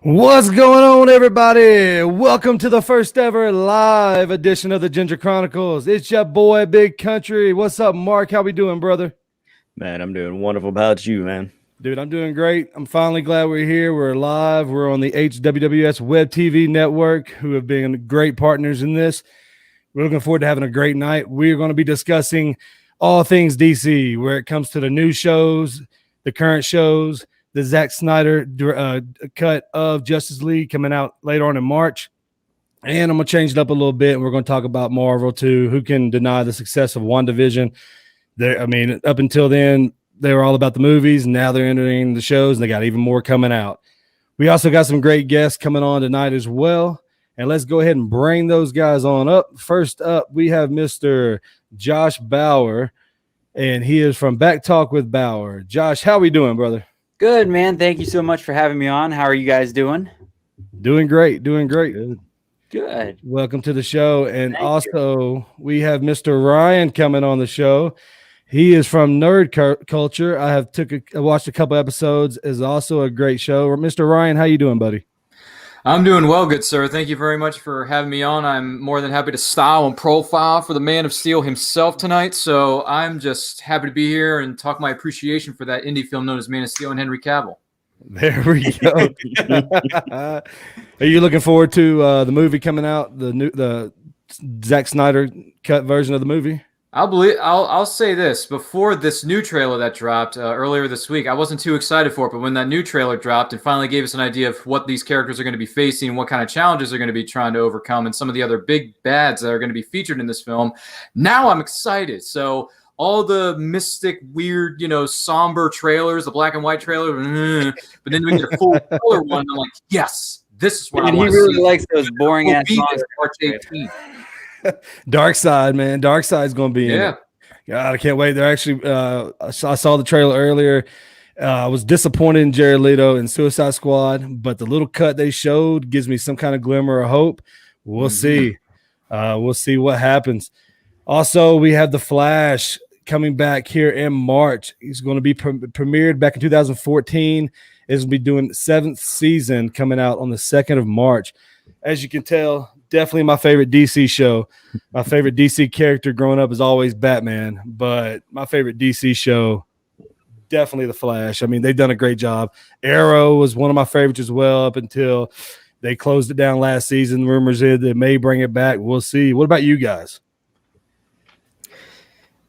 What's going on, everybody? Welcome to the first ever live edition of the Ginger Chronicles. It's your boy, Big Country. What's up, Mark? How we doing, brother? Man, I'm doing wonderful. How about you, man? Dude, I'm doing great. I'm finally glad we're here. We're live. We're on the HWWS Web TV network, who have been great partners in this. We're looking forward to having a great night. We're going to be discussing all things DC, where it comes to the new shows, the current shows, the Zack Snyder cut of Justice League coming out later on in March. And I'm going to change it up a little bit, and we're going to talk about Marvel, too. Who can deny the success of WandaVision? Up until then, they were all about the movies, and now they're entering the shows, and they got even more coming out. We also got some great guests coming on tonight as well. And let's go ahead and bring those guys on up. First up, we have Mr. Josh Bauer, and he is from Back Talk with Bauer. Josh, how we doing, brother? Good, man. Thank you so much for having me on. How are you guys doing? Doing great. Good. Welcome to the show. And we have Mr. Ryan coming on the show. He is from Nerd Culture. I watched a couple episodes. Is also a great show. Mr. Ryan, how you doing, buddy? I'm doing well, good sir. Thank you very much for having me on. I'm more than happy to style and profile for the Man of Steel himself tonight. So I'm just happy to be here and talk my appreciation for that indie film known as Man of Steel and Henry Cavill. There we go. Are you looking forward to the movie coming out, the Zack Snyder cut version of the movie? I'll say this. Before this new trailer that dropped earlier this week, I wasn't too excited for it, but when that new trailer dropped and finally gave us an idea of what these characters are going to be facing and what kind of challenges they're going to be trying to overcome and some of the other big bads that are going to be featured in this film, now I'm excited. So all the mystic, weird, somber trailers, the black and white trailer, but then we get a full color one, I'm like, yes, this is what I want to see. He really likes those boring ass songs. March 18th. Dark Side, man. Dark Side's going to be in it. God, I can't wait. They're actually, I saw the trailer earlier. I was disappointed in Jared Leto and Suicide Squad, but the little cut they showed gives me some kind of glimmer of hope. We'll see. We'll see what happens. Also, we have The Flash coming back here in March. He's going to be premiered back in 2014. It's going to be doing the 7th season coming out on the 2nd of March. As you can tell, definitely my favorite DC show. My favorite DC character growing up is always Batman, but my favorite DC show, definitely The Flash. I mean, they've done a great job. Arrow was one of my favorites as well up until they closed it down last season. Rumors is they may bring it back. We'll see. What about you guys?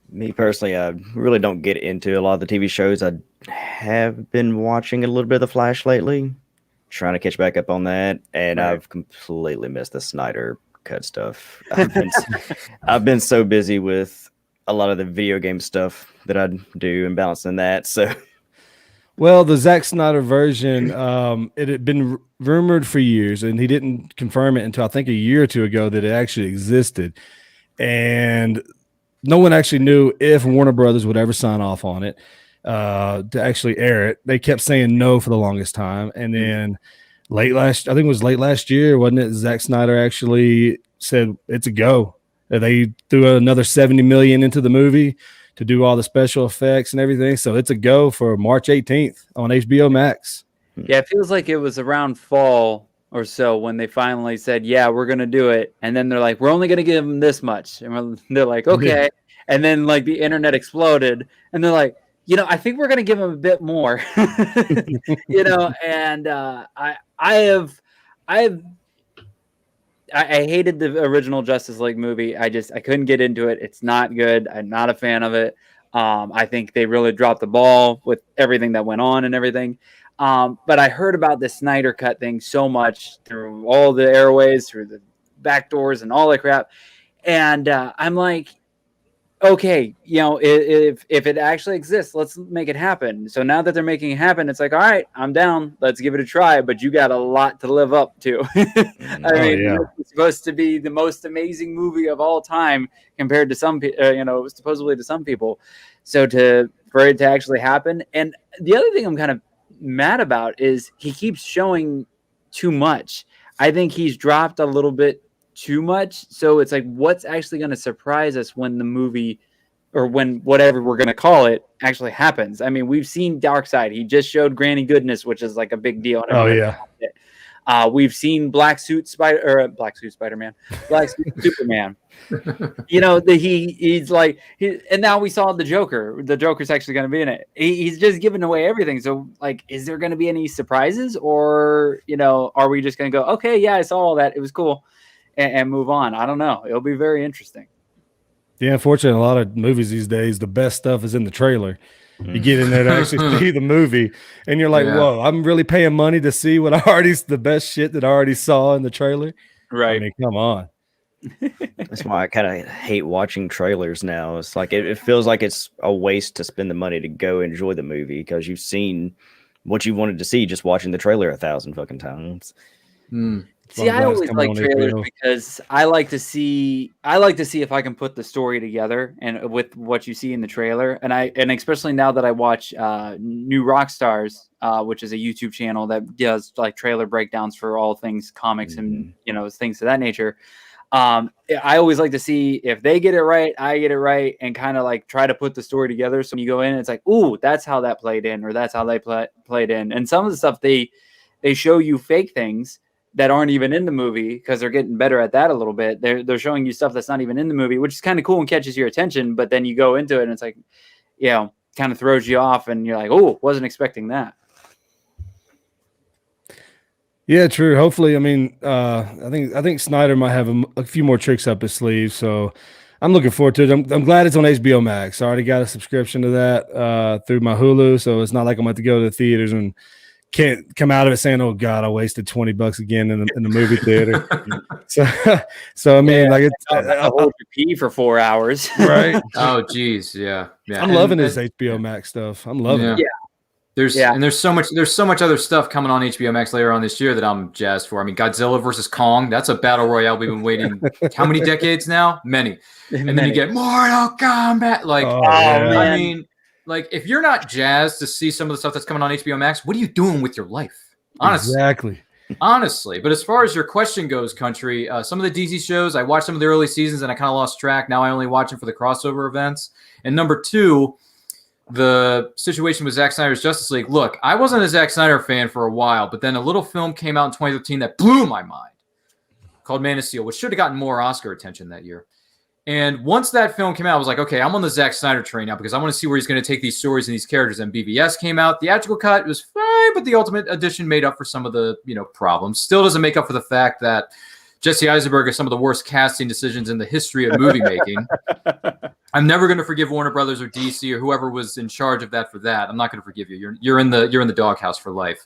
Me personally, I really don't get into a lot of the TV shows. I have been watching a little bit of The Flash lately, trying to catch back up on that, and right. I've completely missed the Snyder cut stuff. I've been so busy with a lot of the video game stuff that I do and balancing that. So, well, the Zack Snyder version, it had been rumored for years, and he didn't confirm it until I think a year or two ago that it actually existed, and no one actually knew if Warner Brothers would ever sign off on it to actually air it. They kept saying no for the longest time. And then late last year, wasn't it? Zack Snyder actually said it's a go. They threw another $70 million into the movie to do all the special effects and everything. So it's a go for March 18th on HBO Max. Yeah, it feels like it was around fall or so when they finally said, yeah, we're going to do it. And then they're like, we're only going to give them this much. And they're like, okay. Yeah. And then like the internet exploded and they're like, I think we're going to give them a bit more, and I hated the original Justice League movie. I couldn't get into it. It's not good. I'm not a fan of it. I think they really dropped the ball with everything that went on and everything. But I heard about the Snyder cut thing so much through all the airways, through the back doors and all that crap. And I'm like, okay, if it actually exists, let's make it happen. So now that they're making it happen, it's like, all right, I'm down. Let's give it a try. But you got a lot to live up to. It's supposed to be the most amazing movie of all time compared to some people, supposedly to some people. So for it to actually happen. And the other thing I'm kind of mad about is he keeps showing too much. I think he's dropped a little bit too much. So it's like, what's actually going to surprise us when the movie or when whatever we're going to call it actually happens? I mean, we've seen Dark Side. He just showed Granny Goodness, which is like a big deal. Oh, yeah. We've seen Black Suit Spider-Man, Black Suit Superman. He's like, and now we saw the Joker. The Joker's actually going to be in it. He's just giving away everything. So, like, is there going to be any surprises, or are we just going to go, okay, yeah, I saw all that, it was cool, and move on? I don't know. It'll be very interesting. Yeah, unfortunately, a lot of movies these days, the best stuff is in the trailer. You get in there to actually see the movie, and you're like, whoa, I'm really paying money to see the best shit that I already saw in the trailer. Right. I mean, come on. That's why I kind of hate watching trailers now. It's like it feels like it's a waste to spend the money to go enjoy the movie because you've seen what you wanted to see just watching the trailer 1,000 fucking times. See, I always like trailers because I like to see if I can put the story together and with what you see in the trailer. And especially now that I watch New Rockstars, which is a YouTube channel that does like trailer breakdowns for all things comics and things of that nature. I always like to see if they get it right, I get it right, and kind of like try to put the story together. So when you go in, it's like, ooh, that's how that played in, or that's how they played in. And some of the stuff they show you fake things that aren't even in the movie because they're getting better at that a little bit. They're showing you stuff that's not even in the movie, which is kind of cool and catches your attention. But then you go into it and it's like, kind of throws you off, and you're like, oh, wasn't expecting that. Yeah, true. Hopefully, I mean, I think Snyder might have a few more tricks up his sleeve. So I'm looking forward to it. I'm glad it's on HBO Max. I already got a subscription to that through my Hulu, so it's not like I'm going to go to the theaters and can't come out of it saying, "Oh God, I wasted $20 again in the movie theater." so I mean, like it's hold your pee for 4 hours, right? Oh, geez, yeah. I'm loving this HBO Max stuff. I'm loving it. Yeah. There's so much other stuff coming on HBO Max later on this year that I'm jazzed for. I mean, Godzilla versus Kong, that's a battle royale we've been waiting how many decades now? Many. And then you get Mortal Kombat. Like, I mean, like, if you're not jazzed to see some of the stuff that's coming on HBO Max, what are you doing with your life? Honestly. Exactly. Honestly. But as far as your question goes, Country, some of the DC shows, I watched some of the early seasons and I kind of lost track. Now I only watch them for the crossover events. And number two, the situation with Zack Snyder's Justice League. Look, I wasn't a Zack Snyder fan for a while, but then a little film came out in 2013 that blew my mind called Man of Steel, which should have gotten more Oscar attention that year. And once that film came out, I was like, okay, I'm on the Zack Snyder train now because I want to see where he's going to take these stories and these characters. And BVS came out. The theatrical cut was fine, but the Ultimate Edition made up for some of the problems. Still doesn't make up for the fact that Jesse Eisenberg has some of the worst casting decisions in the history of movie making. I'm never going to forgive Warner Brothers or DC or whoever was in charge of that for that. I'm not going to forgive you. You're in the doghouse for life.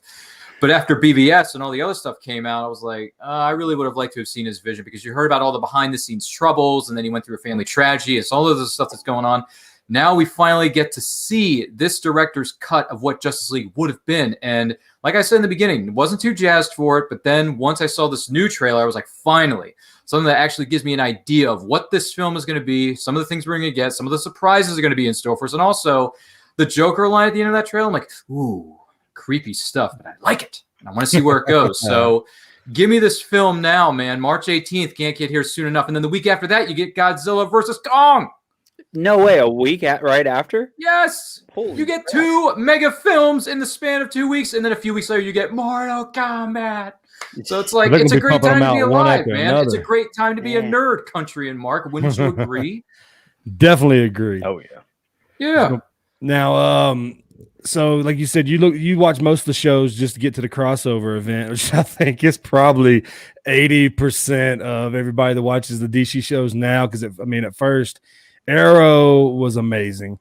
But after BVS and all the other stuff came out, I was like, I really would have liked to have seen his vision because you heard about all the behind-the-scenes troubles, and then he went through a family tragedy. It's all of the stuff that's going on. Now we finally get to see this director's cut of what Justice League would have been. And like I said in the beginning, wasn't too jazzed for it. But then once I saw this new trailer, I was like, finally, something that actually gives me an idea of what this film is going to be, some of the things we're going to get, some of the surprises are going to be in store for us. And also the Joker line at the end of that trailer, I'm like, ooh, creepy stuff, but I like it. And I want to see where it goes. So give me this film now, man. March 18th, can't get here soon enough. And then the week after that, you get Godzilla versus Kong. No way, a week right after? Yes. You get two mega films in the span of 2 weeks, and then a few weeks later, you get Mortal Kombat. So it's like, it's a great time to be alive, man. It's a great time to be a nerd, Country and Mark. Wouldn't you agree? Definitely agree. Oh, yeah. Yeah. Now, so like you said, you watch most of the shows just to get to the crossover event, which I think is probably 80% of everybody that watches the DC shows now. Because at first, Arrow was amazing.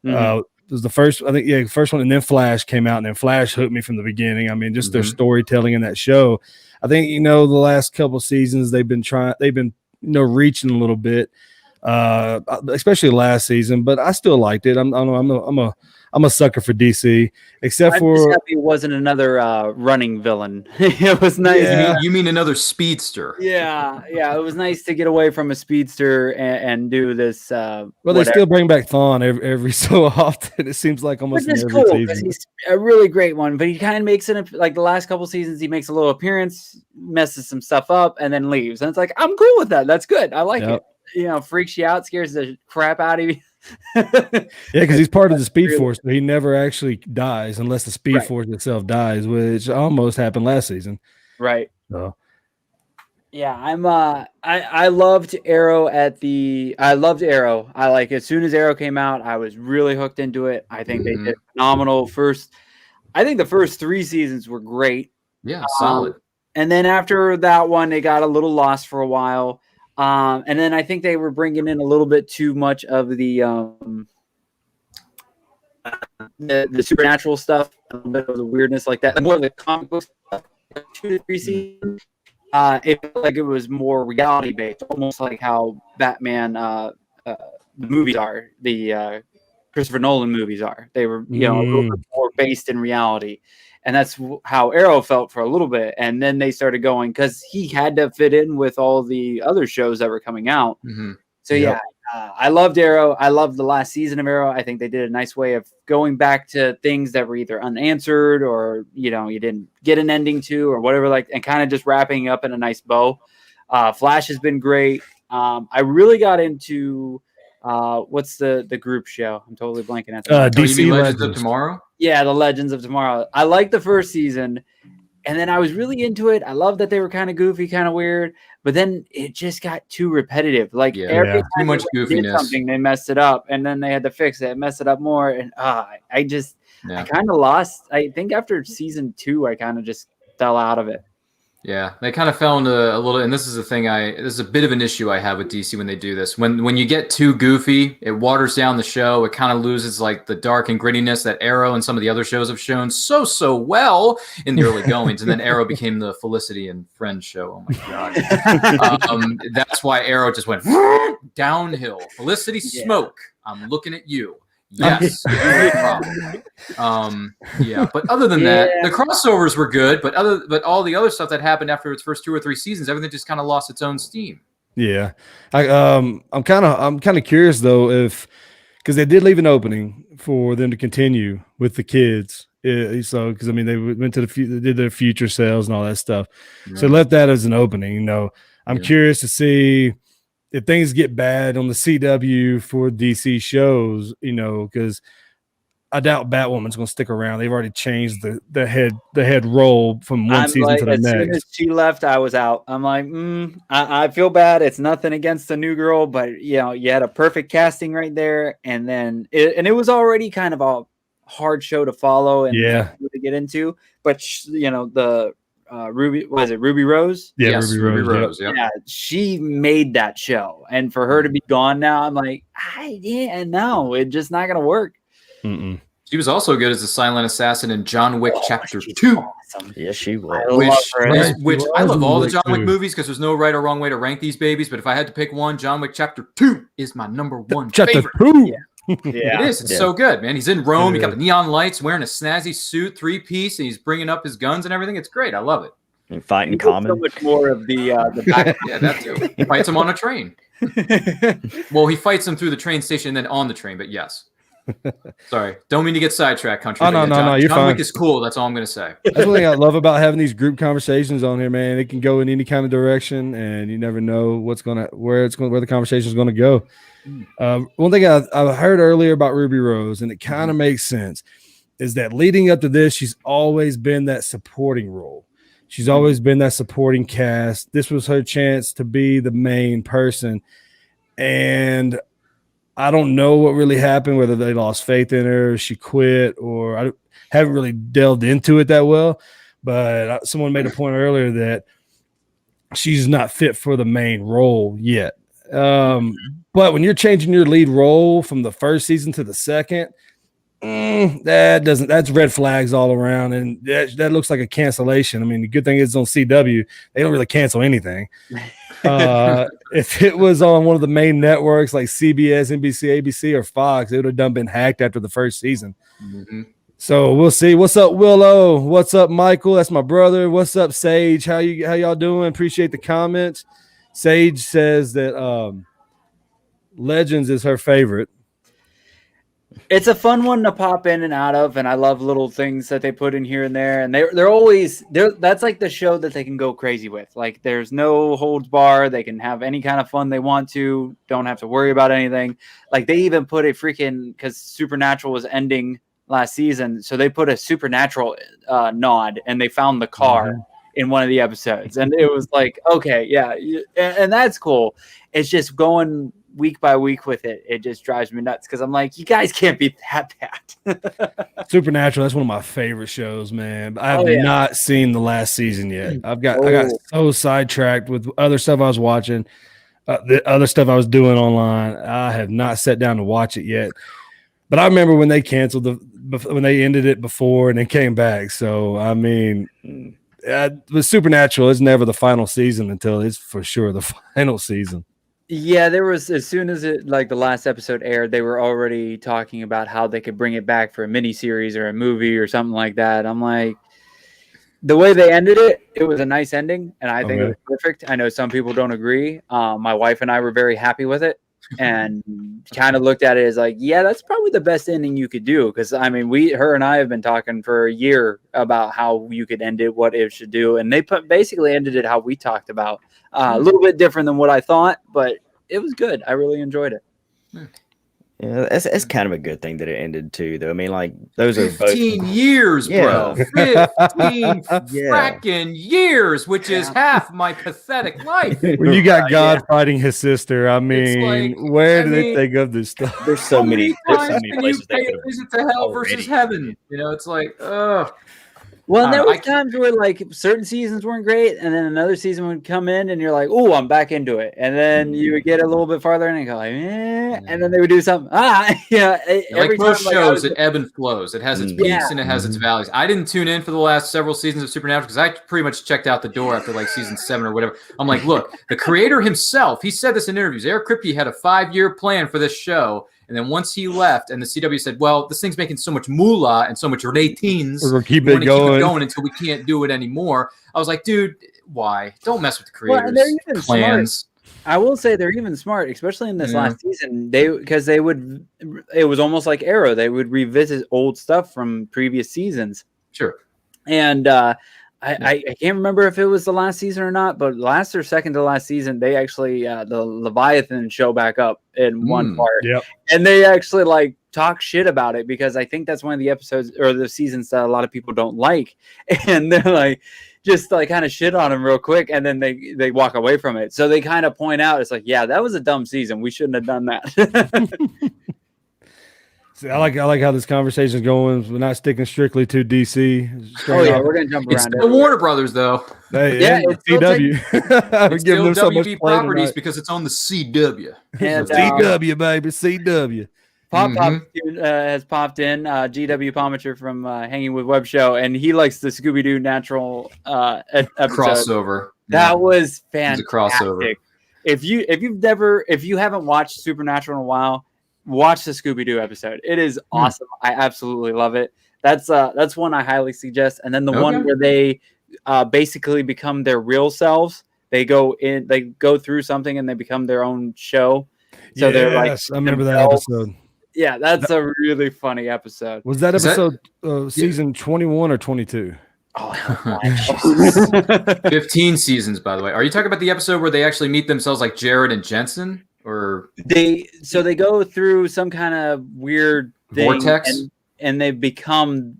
It was the first, I think, first one, and then Flash came out, and then Flash hooked me from the beginning. I mean, just their storytelling in that show. I think the last couple of seasons they've been reaching a little bit, especially last season. But I still liked it. I'm a sucker for DC, except for just happy it wasn't another running villain. It was nice. Yeah. You mean another speedster? Yeah. It was nice to get away from a speedster and do this. They still bring back Thawne every so often. It seems like almost every season. Because he's a really great one, but he kind of makes it like the last couple seasons. He makes a little appearance, messes some stuff up, and then leaves. And it's like, I'm cool with that. That's good. I like it. Freaks you out, scares the crap out of you. Because he's part of the Speed Force, but he never actually dies unless the Speed Force itself dies, which almost happened last season. Right. So. Yeah, I loved Arrow I loved Arrow. As soon as Arrow came out, I was really hooked into it. I think they did phenomenal I think the first 3 seasons were great. Yeah, solid. And then after that one, they got a little lost for a while. And then I think they were bringing in a little bit too much of the supernatural stuff, a little bit of the weirdness like that, more of the comic book stuff. 2 to 3 seasons. It felt like it was more reality based, almost like how Batman the movies are, the Christopher Nolan movies are. They were, a little bit more based in reality, and that's how Arrow felt for a little bit. And then they started going because he had to fit in with all the other shows that were coming out. So yeah, I loved Arrow. I loved the last season of Arrow. I think they did a nice way of going back to things that were either unanswered or, you didn't get an ending to or whatever, and kind of just wrapping up in a nice bow. Flash has been great. I really got into what's the group show? I'm totally blanking at that. DC Legends of Tomorrow? Yeah, the Legends of Tomorrow. I liked the first season. And then I was really into it. I love that they were kind of goofy, kind of weird, but then it just got too repetitive. Every time too much goofiness. did something, they messed it up, and then they had to fix it, mess it up more, and I kind of lost. I think after season 2, I kind of just fell out of it. Yeah, they kind of fell into a little, and this is the thing this is a bit of an issue I have with DC when they do this. When you get too goofy, it waters down the show. It kind of loses the dark and grittiness that Arrow and some of the other shows have shown so well in the early goings. And then Arrow became the Felicity and Friends show. Oh my God. That's why Arrow just went downhill. Felicity Smoke, I'm looking at you. Yes, yeah. But other than that, the crossovers were good. But all the other stuff that happened after its first 2 or 3 seasons, everything just kind of lost its own steam. Yeah, I'm kind of curious though because they did leave an opening for them to continue with the kids. So because they went to they did their future sales and all that stuff. Right. So left that as an opening. I'm curious to see if things get bad on the CW for DC shows, because I doubt Batwoman's going to stick around. They've already changed the head role from one season to the next. As soon as she left, I was out. I'm like, I feel bad. It's nothing against the new girl, but you had a perfect casting right there, and then it was already kind of a hard show to follow and to get into. But the Ruby Rose? Yeah, yes, Ruby Rose. Yep. Yeah, she made that show, and for her to be gone now, I'm like, no, it's just not gonna work. Mm-mm. She was also good as the silent assassin in John Wick Chapter 2. Awesome. Yes, she was. I love all the John Wick movies because there's no right or wrong way to rank these babies. But if I had to pick one, John Wick Chapter 2 is my number one favorite. It is. It's so good, man. He's in Rome. He got the neon lights, wearing a snazzy suit, 3-piece, and he's bringing up his guns and everything. It's great. I love it. And fighting common. So much more of the back. Yeah, that too. He fights him on a train. Well, he fights him through the train station and then on the train. But yes. Sorry, don't mean to get sidetracked, Country. Oh, no, you're John fine. Wick is cool. That's all I'm going to say. That's one thing I love about having these group conversations on here, man. It can go in any kind of direction, and you never know where the conversation is going to go. One thing I heard earlier about Ruby Rose, and it kind of makes sense, is that leading up to this, she's always been that supporting role. She's always been that supporting cast. This was her chance to be the main person, and I don't know what really happened, whether they lost faith in her, she quit, or I haven't really delved into it that well. But someone made a point earlier that she's not fit for the main role yet. But when you're changing your lead role from the first season to the second, that's red flags all around. And that looks like a cancellation. The good thing is on CW, they don't really cancel anything. If it was on one of the main networks like CBS, NBC, ABC, or Fox, it would have been hacked after the first season. Mm-hmm. So we'll see. What's up, Willow? What's up, Michael? That's my brother. What's up, Sage? How y'all doing? Appreciate the comments. Sage says that Legends is her favorite. It's a fun one to pop in and out of, and I love little things that they put in here and there. And they're always that's like the show that they can go crazy with. Like there's no holds bar. They can have any kind of fun they want to. Don't have to worry about anything. Like they even put a because Supernatural was ending last season, so they put a Supernatural nod, and they found the car in one of the episodes, and it was like, okay, yeah, and that's cool. It's just going week by week with it. It just drives me nuts because I'm like, you guys can't be that bad. Supernatural, that's one of my favorite shows, man. I have not seen the last season yet. I got so sidetracked with other stuff I was watching, the other stuff I was doing online. I have not sat down to watch it yet. But I remember when they canceled when they ended it before and then came back. So I mean, with Supernatural, it's never the final season until it's for sure the final season. Yeah, there was, as soon as it, like, the last episode aired, they were already talking about how they could bring it back for a mini series or a movie or something like that. I'm like, the way they ended it, it was a nice ending, and I think it was perfect. I know some people don't agree. My wife and I were very happy with it, and kind of looked at it as like, yeah, that's probably the best ending you could do. Because I mean, her and I have been talking for a year about how you could end it, what it should do, and they basically ended it how we talked about. A little bit different than what I thought, but it was good. I really enjoyed it. Yeah, it's kind of a good thing that it ended too, though. I mean, like, those are 15 years, bro. 15 fracking years, which is half my pathetic life. When you got God fighting his sister, I mean, like, where do they think of this stuff? There's so many places they could visit to hell versus heaven. You know, it's like, well, there was times where, like, certain seasons weren't great, and then another season would come in, and you're like, "Oh, I'm back into it." And then you would get a little bit farther, and you go like, and then they would do something. Like most shows, it ebb and flows. It has its peaks and it has its valleys. I didn't tune in for the last several seasons of Supernatural because I pretty much checked out the door after like season 7 or whatever. I'm like, look, the creator himself, he said this in interviews. Eric Kripke had a 5-year plan for this show. And then once he left, and the CW said, "Well, this thing's making so much moolah and so much ratings, we're gonna keep it going until we can't do it anymore." I was like, "Dude, why? Don't mess with the creators' plans." I will say they're even smart, especially in this last season. Because it was almost like Arrow. They would revisit old stuff from previous seasons. Sure. And I can't remember if it was the last season or not, but last or second to last season, they actually the Leviathan show back up in one part, and they actually like talk shit about it because I think that's one of the episodes or the seasons that a lot of people don't like, and they're like just like kind of shit on them real quick, and then they walk away from it. So they kind of point out it's like, yeah, that was a dumb season. We shouldn't have done that. See, I like how this conversation is going. We're not sticking strictly to DC. We're gonna jump around. It's the Warner Brothers, though. It's CW. We're giving them so much properties because it's on the CW. And, CW, baby, CW. Pop has popped in. GW Pomacher from Hanging with Web Show, and he likes the Scooby-Doo Natural episode. Crossover. That was fantastic. It's a crossover. If you haven't watched Supernatural in a while, watch the Scooby-Doo episode. It is awesome. I absolutely love it. That's one I highly suggest. And then the one where they basically become their real selves. They go through something and they become their own show. So they're like, I remember that episode. Yeah, that's a really funny episode. Was that episode season 21 or 22? Oh, 15 seasons, by the way. Are you talking about the episode where they actually meet themselves like Jared and Jensen? Or they go through some kind of weird thing vortex, and they become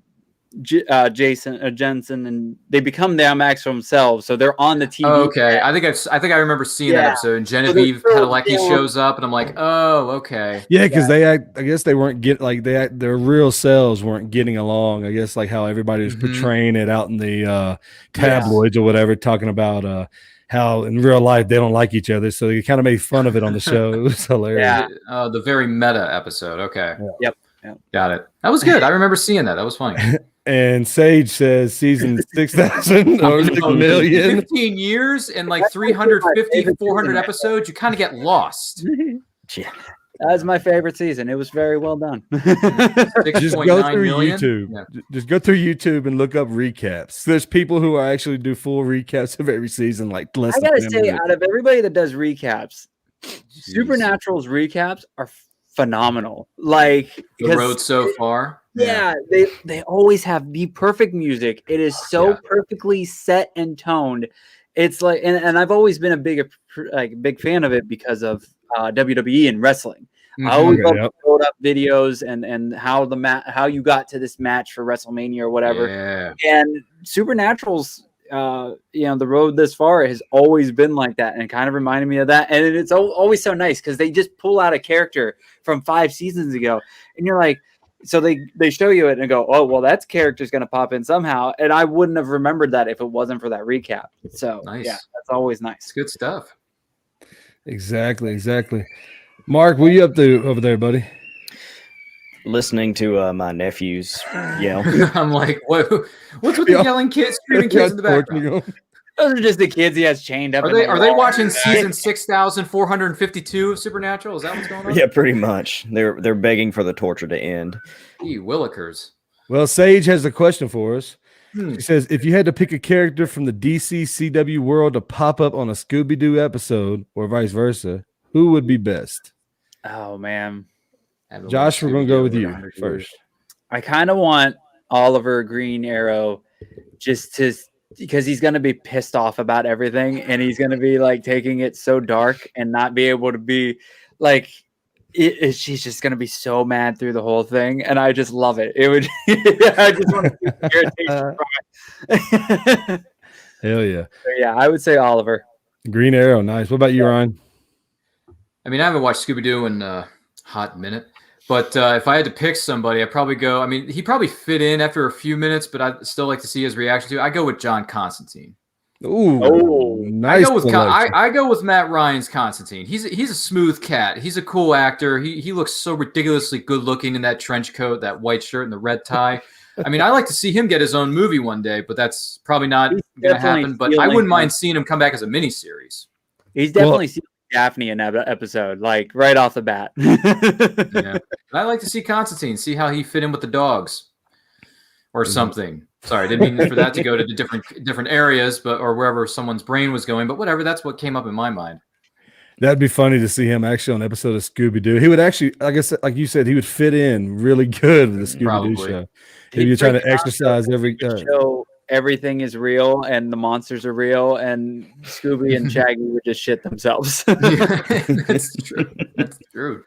Jensen, and they become the IMAX themselves. So they're on the TV. Oh, okay, I think I remember seeing that episode. And Genevieve Padalecki shows up, and I'm like, oh, okay. Yeah, because I guess they weren't their real selves weren't getting along. I guess like how everybody was portraying it out in the tabloids or whatever, talking about how in real life they don't like each other, so they kind of made fun of it on the show. It was hilarious. Yeah, the very meta episode. Okay. Yep. Got it. That was good. I remember seeing that. That was funny. And Sage says season 6,000 or 6 million. 15 years and like 350, 400 episodes. You kind of get lost. Yeah. That's my favorite season. It was very well done. Just go through YouTube. Yeah. Just go through YouTube and look up recaps. There's people who actually do full recaps of every season. Like, I gotta say, out of everybody that does recaps, Supernatural's recaps are phenomenal. Like the road so far. Yeah, they always have the perfect music. It is so perfectly set and toned. It's like, and I've always been a big fan of it because of WWE and wrestling. I always love to build up videos and how how you got to this match for WrestleMania or whatever. Yeah. And Supernatural's the road this far has always been like that, and it kind of reminded me of that. And it's always so nice because they just pull out a character from 5 seasons ago, and you're like, so they show you it and go, oh well, that character's going to pop in somehow, and I wouldn't have remembered that if it wasn't for that recap. So nice. Yeah, that's always nice. It's good stuff. Exactly. Mark, what are you up to over there, buddy? Listening to my nephews yell. I'm like, what's with the yelling kids, screaming kids in the background? Those are just the kids he has chained up. Are they watching season 6,452 of Supernatural? Is that what's going on? Yeah, pretty much. They're begging for the torture to end. Gee, Willikers. Well, Sage has a question for us. She says, if you had to pick a character from the DC CW world to pop up on a Scooby-Doo episode or vice versa, who would be best? Oh, man. Josh, we're going to go with you first. I kind of want Oliver Green Arrow because he's going to be pissed off about everything, and he's going to be like taking it so dark and not be able to be like, she's just going to be so mad through the whole thing. And I just love it. It would, I just want to see irritation from it. Hell yeah. So yeah, I would say Oliver. Green Arrow. Nice. What about you, Ryan? I mean, I haven't watched Scooby-Doo in a hot minute. But if I had to pick somebody, I'd probably go. I mean, he probably fit in after a few minutes, but I'd still like to see his reaction to it. I go with John Constantine. Ooh, nice. I go with Matt Ryan's Constantine. He's a smooth cat. He's a cool actor. He looks so ridiculously good looking in that trench coat, that white shirt, and the red tie. I mean, I like to see him get his own movie one day, but that's probably not going to happen. But I wouldn't mind seeing him come back as a miniseries. He's definitely Daphne in that episode, like right off the bat. Yeah, I like to see Constantine, see how he fit in with the dogs, or something. Sorry, I didn't mean for that to go to the different areas, or wherever someone's brain was going. But whatever, that's what came up in my mind. That'd be funny to see him actually on an episode of Scooby-Doo. He would actually, like I said, like you said, he would fit in really good with the Scooby-Doo show. If you're trying to exercise every show. Everything is real and the monsters are real, and Scooby and Shaggy would just shit themselves. That's true. That's true.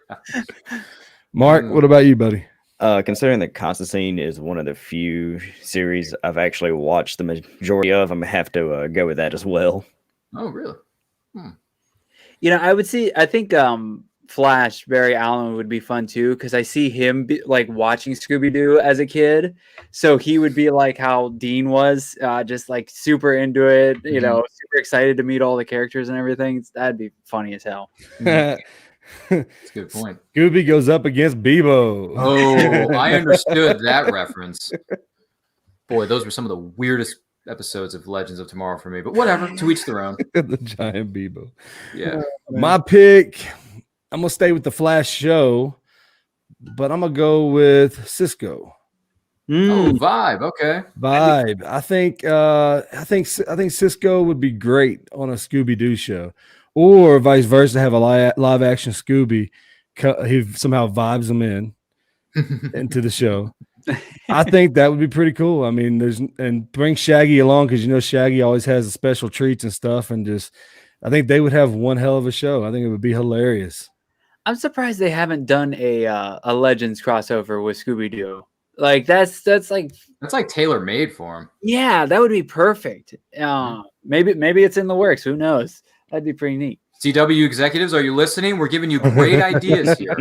Mark, what about you, buddy? Considering that Constantine is one of the few series I've actually watched the majority of, I'm gonna have to go with that as well. Oh, really? I think Flash, Barry Allen would be fun too, because I see him like watching Scooby-Doo as a kid, so he would be like how Dean was, just like super into it, super excited to meet all the characters and everything. That'd be funny as hell. That's a good point. Scooby goes up against Bebo. Oh, I understood that reference. Boy, those were some of the weirdest episodes of Legends of Tomorrow for me, but whatever, to each their own. The giant Bebo. Yeah. My pick, I'm gonna stay with the Flash show, but I'm gonna go with Cisco. Oh, Vibe. Okay. Vibe. I think Cisco would be great on a Scooby-Doo show, or vice versa. Have a live action Scooby. He somehow vibes them into the show. I think that would be pretty cool. I mean, and bring Shaggy along, because Shaggy always has special treats and stuff, and I think they would have one hell of a show. I think it would be hilarious. I'm surprised they haven't done a Legends crossover with Scooby-Doo. Like that's like tailor made for him. Yeah, that would be perfect. Maybe it's in the works. Who knows? That'd be pretty neat. CW executives, are you listening? We're giving you great ideas here.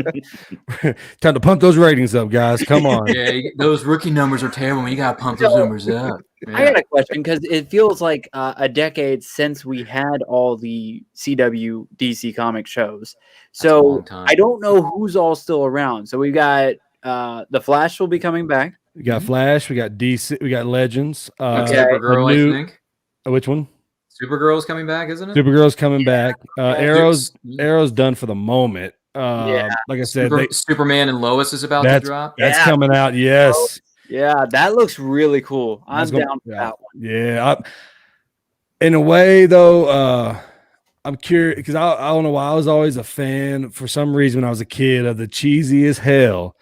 Time to pump those ratings up, guys. Come on. Yeah, those rookie numbers are terrible. You got to pump those numbers up. Yeah. I got a question, because it feels like a decade since we had all the CW DC comic shows. So I don't know who's all still around. So we got the Flash will be coming back. We got Flash. We got DC. We got Legends. Supergirl, I think. Which one? Supergirl's coming back, isn't it? Supergirl's coming back. Arrow's done for the moment. Like I said, Superman and Lois is about to drop. That's coming out. Yes. Yeah, that looks really cool. I'm down for that one. Yeah. In a way, though, I'm curious, because I don't know why I was always a fan, for some reason, when I was a kid, of the cheesy as hell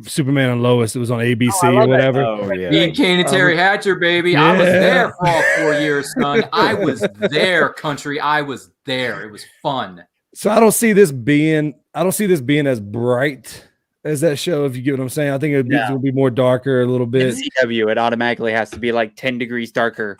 Superman and Lois. It was on ABC or whatever. Oh, yeah. Me and Kane and Terry Hatcher, baby. Yeah. I was there for all 4 years, son. I was there, country. I was there. It was fun. So I don't see this being as bright as that show, if you get what I'm saying. I think it would be more darker a little bit. In CW, it automatically has to be like 10 degrees darker.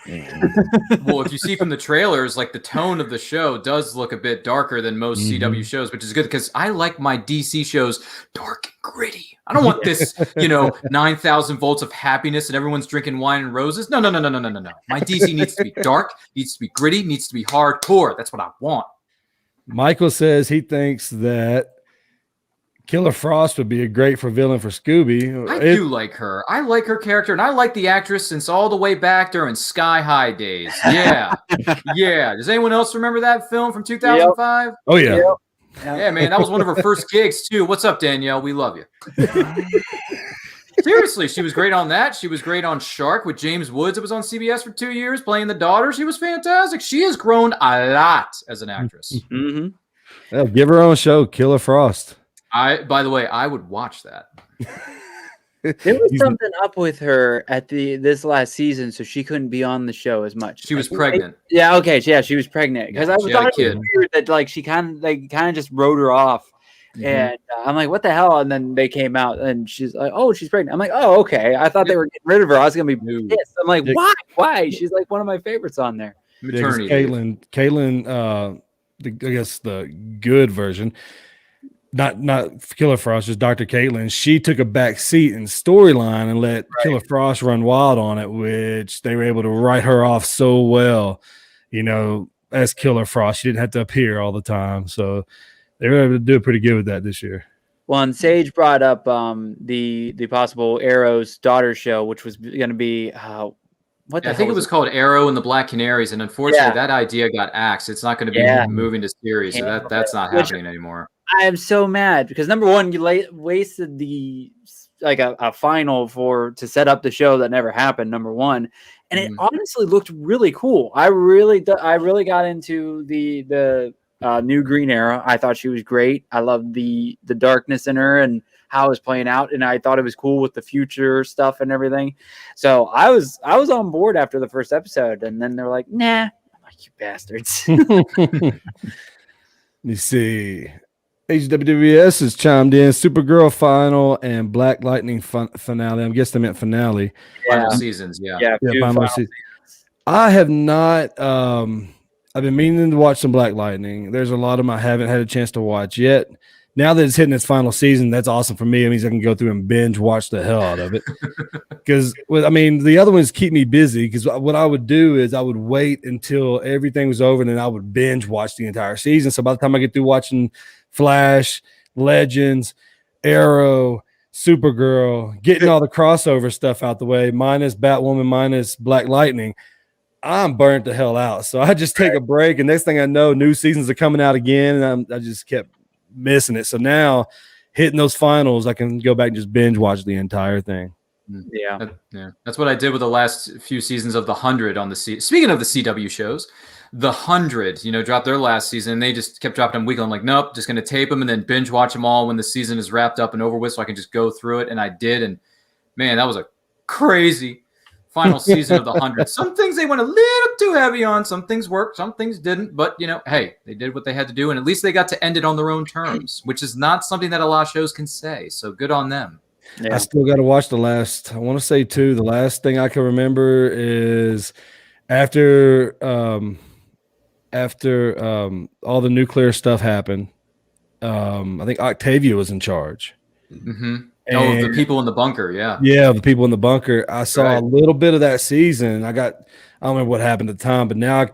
Well, if you see from the trailers, like the tone of the show does look a bit darker than most CW shows, which is good because I like my DC shows dark and gritty. I don't want this, 9,000 volts of happiness and everyone's drinking wine and roses. No. My DC needs to be dark, needs to be gritty, needs to be hardcore. That's what I want. Michael says he thinks that Killer Frost would be a great villain for Scooby. I do like her. I like her character, and I like the actress since all the way back during Sky High days. Yeah. Yeah. Does anyone else remember that film from 2005? Yep. Oh, yeah. Yep. Yeah, man. That was one of her first gigs, too. What's up, Danielle? We love you. Seriously, she was great on that. She was great on Shark with James Woods. It was on CBS for 2 years playing the daughter. She was fantastic. She has grown a lot as an actress. Mm-hmm. Yeah, give her own show, Killer Frost. By the way, I would watch that. There was something up with her at this last season, so she couldn't be on the show as much. She was pregnant. Yeah, okay, yeah, she was pregnant because I thought it was weird that like she kind of just wrote her off, and I'm like, what the hell? And then they came out, and she's like, oh, she's pregnant. I'm like, oh, okay. I thought they were getting rid of her. I was gonna be pissed. I'm like, why? Why? She's like one of my favorites on there. Maternity. Caitlin, I guess the good version. Not Killer Frost, just Dr. Caitlin. She took a back seat in storyline and let Killer Frost run wild on it, which they were able to write her off so well, as Killer Frost. She didn't have to appear all the time. So they were able to do pretty good with that this year. Well, and Sage brought up the possible Arrow's daughter show, which was going to be I think it was called Arrow and the Black Canaries, and unfortunately that idea got axed. It's not going to be moving to series, so that's not happening anymore. I am so mad because number one, you wasted a final to set up the show that never happened. Number one, and it honestly looked really cool. I really got into the new Green Arrow. I thought she was great. I loved the darkness in her and how it was playing out, and I thought it was cool with the future stuff and everything. So I was on board after the first episode, and then they're like, "Nah," I'm like, "You bastards." Let me see. HWWS has chimed in. Supergirl final and Black Lightning finale. I guess they meant finale. Final seasons, final seasons. I have not. I've been meaning to watch some Black Lightning. There's a lot of them I haven't had a chance to watch yet. Now that it's hitting its final season, that's awesome for me. It means I can go through and binge watch the hell out of it. Because the other ones keep me busy. Because what I would do is I would wait until everything was over, and then I would binge watch the entire season. So by the time I get through watching Flash, Legends, Arrow, Supergirl, getting all the crossover stuff out the way, minus Batwoman, minus Black Lightning, I'm burnt the hell out. So I just take a break, and next thing I know, new seasons are coming out again, and I just kept missing it. So now, hitting those finals, I can go back and just binge watch the entire thing. Yeah. That's what I did with the last few seasons of The 100 on the Speaking of the CW shows, The 100, dropped their last season, and they just kept dropping them weekly. I'm like, nope, just going to tape them and then binge watch them all when the season is wrapped up and over with, so I can just go through it. And I did, and man, that was a crazy final season of The 100. Some things they went a little too heavy on. Some things worked, some things didn't. But hey, they did what they had to do, and at least they got to end it on their own terms, which is not something that a lot of shows can say. So good on them. Yeah. I still got to watch the last. I want to say too. The last thing I can remember is after all the nuclear stuff happened. I think Octavia was in charge. Mm-hmm. The people in the bunker, yeah, the people in the bunker. I saw a little bit of that season. I don't remember what happened at the time, but now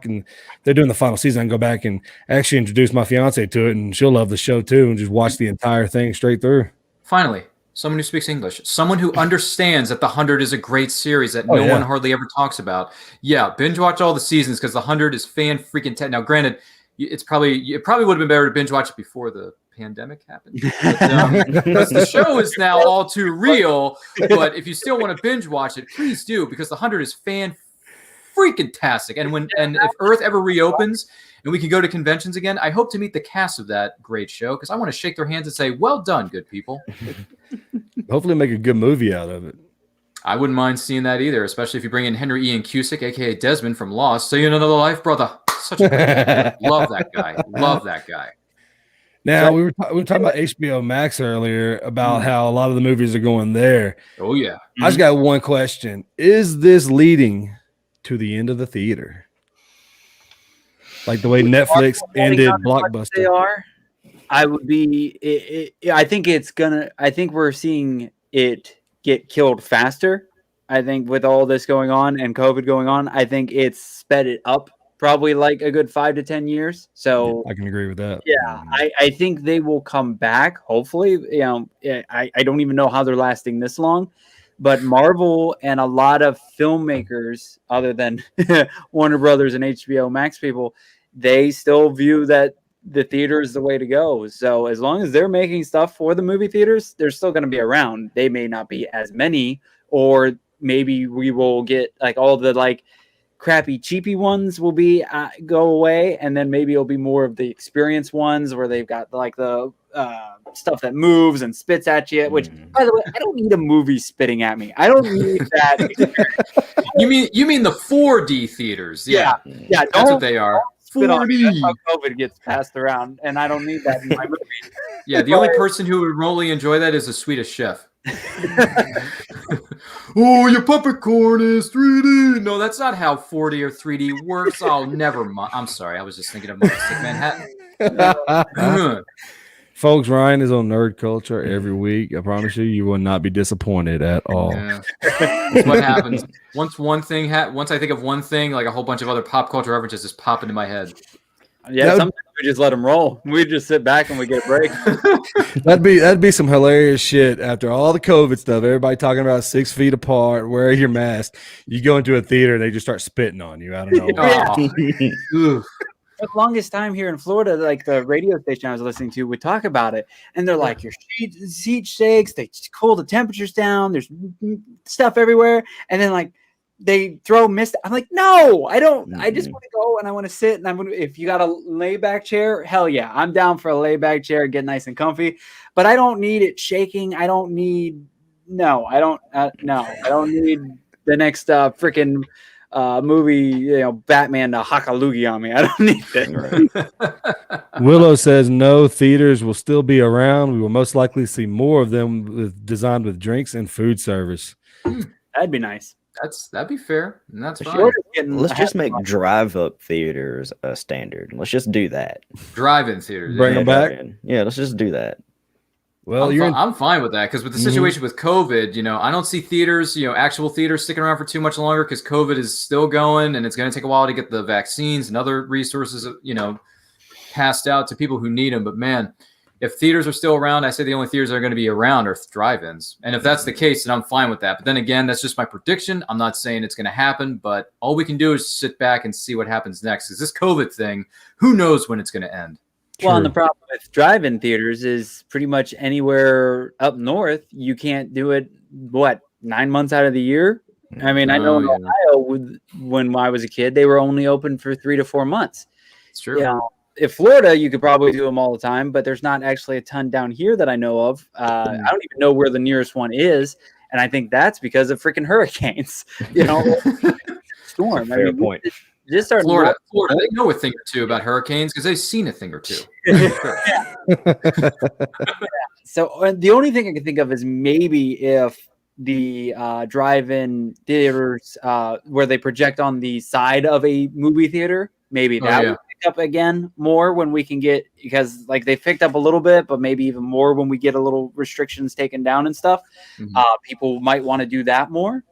they're doing the final season. I can go back and actually introduce my fiance to it, and she'll love the show too, and just watch the entire thing straight through. Finally, someone who speaks English, someone who understands that The 100 is a great series that no one hardly ever talks about. Yeah, binge watch all the seasons because The 100 is fan freaking Now, granted, it probably would have been better to binge watch it before the pandemic happened, because the show is now all too real. But if you still want to binge watch it, please do, because The 100 is fan freaking tastic. And if Earth ever reopens and we can go to conventions again, I hope to meet the cast of that great show, because I want to shake their hands and say, well done, good people. Hopefully make a good movie out of it. I wouldn't mind seeing that either, especially if you bring in Henry Ian Cusick, aka Desmond from Lost. So you know the life, brother. Such a great love that guy. Now So- we were talking about HBO Max earlier about how a lot of the movies are going there. Oh yeah. I just got one question: is this leading to the end of the theater, like the way Netflix ended Blockbuster? They are. I would be. I think it's gonna. I think we're seeing it get killed faster. I think with all this going on and COVID going on, I think it's sped it up probably like a good 5 to 10 years. So I can agree with that. yeah, I think they will come back. Hopefully, I don't even know how they're lasting this long, but Marvel and a lot of filmmakers, other than Warner Brothers and HBO Max people, they still view that the theater is the way to go. So as long as they're making stuff for the movie theaters, they're still going to be around. They may not be as many, or maybe we will get like all the like crappy cheapy ones will be go away, and then maybe it'll be more of the experience ones where they've got like the stuff that moves and spits at you, which by the way, I don't need a movie spitting at me. I don't need that experience. You mean the 4D theaters? Yeah. That's what they are. 4D. That's how COVID gets passed around, and I don't need that in my movie. Yeah, the only person who would remotely enjoy that is a Swedish chef. Oh, your puppet corn is 3D. No, that's not how 4D or 3D works. Oh, never mind. I'm sorry. I was just thinking of Mystic Manhattan. Folks, Ryan is on Nerd Culture every week. I promise you will not be disappointed at all. Yeah. That's what happens. Once I think of one thing, like a whole bunch of other pop culture references just pop into my head. Yeah, sometimes we just let them roll. We just sit back and we get a break. That'd be some hilarious shit after all the COVID stuff. Everybody talking about 6 feet apart, wear your mask. You go into a theater, they just start spitting on you. I don't know. The longest time here in Florida, like the radio station I was listening to would talk about it, and they're like, your seat shakes, they cool the temperatures down, there's stuff everywhere, and then like they throw mist. I'm like, no, I don't. I just want to go and I want to sit, and if you got a layback chair, hell yeah, I'm down for a layback chair, get nice and comfy, but I don't need it shaking. I don't need I don't need the next freaking movie, Batman to hock a loogie on me. I don't need that. Willow says no, theaters will still be around. We will most likely see more of them designed with drinks and food service. That'd be nice. That'd be fair, and that's fine. Let's just make drive-up theaters a standard. Let's just do that. Drive-in theaters. Bring them back. Yeah, let's just do that. Well, I'm fine with that because with the situation with COVID, I don't see theaters, actual theaters sticking around for too much longer because COVID is still going, and it's going to take a while to get the vaccines and other resources, passed out to people who need them. But man, if theaters are still around, I say the only theaters that are going to be around are drive-ins. And if that's the case, then I'm fine with that. But then again, that's just my prediction. I'm not saying it's going to happen, but all we can do is sit back and see what happens next. Because this COVID thing, who knows when it's going to end? Well, and the problem with drive-in theaters is pretty much anywhere up north, you can't do it, 9 months out of the year? I mean, I know in Ohio, when I was a kid, they were only open for 3 to 4 months. It's true. In Florida, you could probably do them all the time, but there's not actually a ton down here that I know of. I don't even know where the nearest one is, and I think that's because of freaking hurricanes. Storm. Fair point. Just start Florida, they know a thing or two about hurricanes because they've seen a thing or two. So the only thing I can think of is maybe if the drive-in theaters where they project on the side of a movie theater, maybe that would pick up again more when we can get, because like they picked up a little bit, but maybe even more when we get a little restrictions taken down and stuff. People might want to do that more.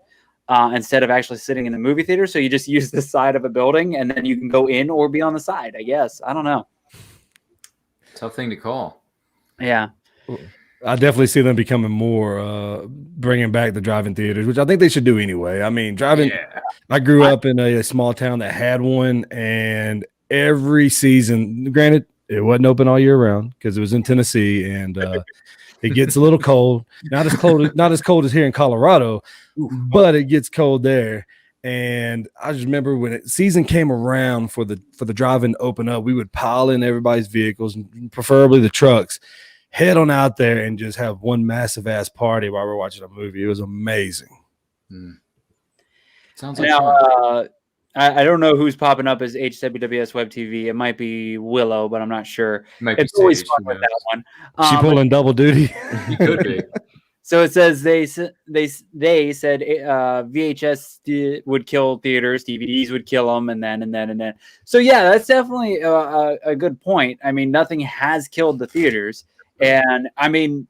Instead of actually sitting in the movie theater. So you just use the side of a building and then you can go in or be on the side, I guess. I don't know. Tough thing to call. Yeah. I definitely see them becoming more, bringing back the drive-in theaters, which I think they should do anyway. I mean, I grew up in a small town that had one, and every season, granted, it wasn't open all year round because it was in Tennessee, and it gets a little cold. Not as cold as here in Colorado, but it gets cold there. And I just remember when season came around for the drive-in to open up, we would pile in everybody's vehicles, preferably the trucks, head on out there and just have one massive ass party while we're watching a movie. It was amazing. Sounds like fun. I don't know who's popping up as HWWS Web TV. It might be Willow, but I'm not sure. It's always fun with that one. She pulling double duty. He could be. So it says they said VHS would kill theaters, DVDs would kill them, and then. So yeah, that's definitely a good point. I mean, nothing has killed the theaters, and I mean,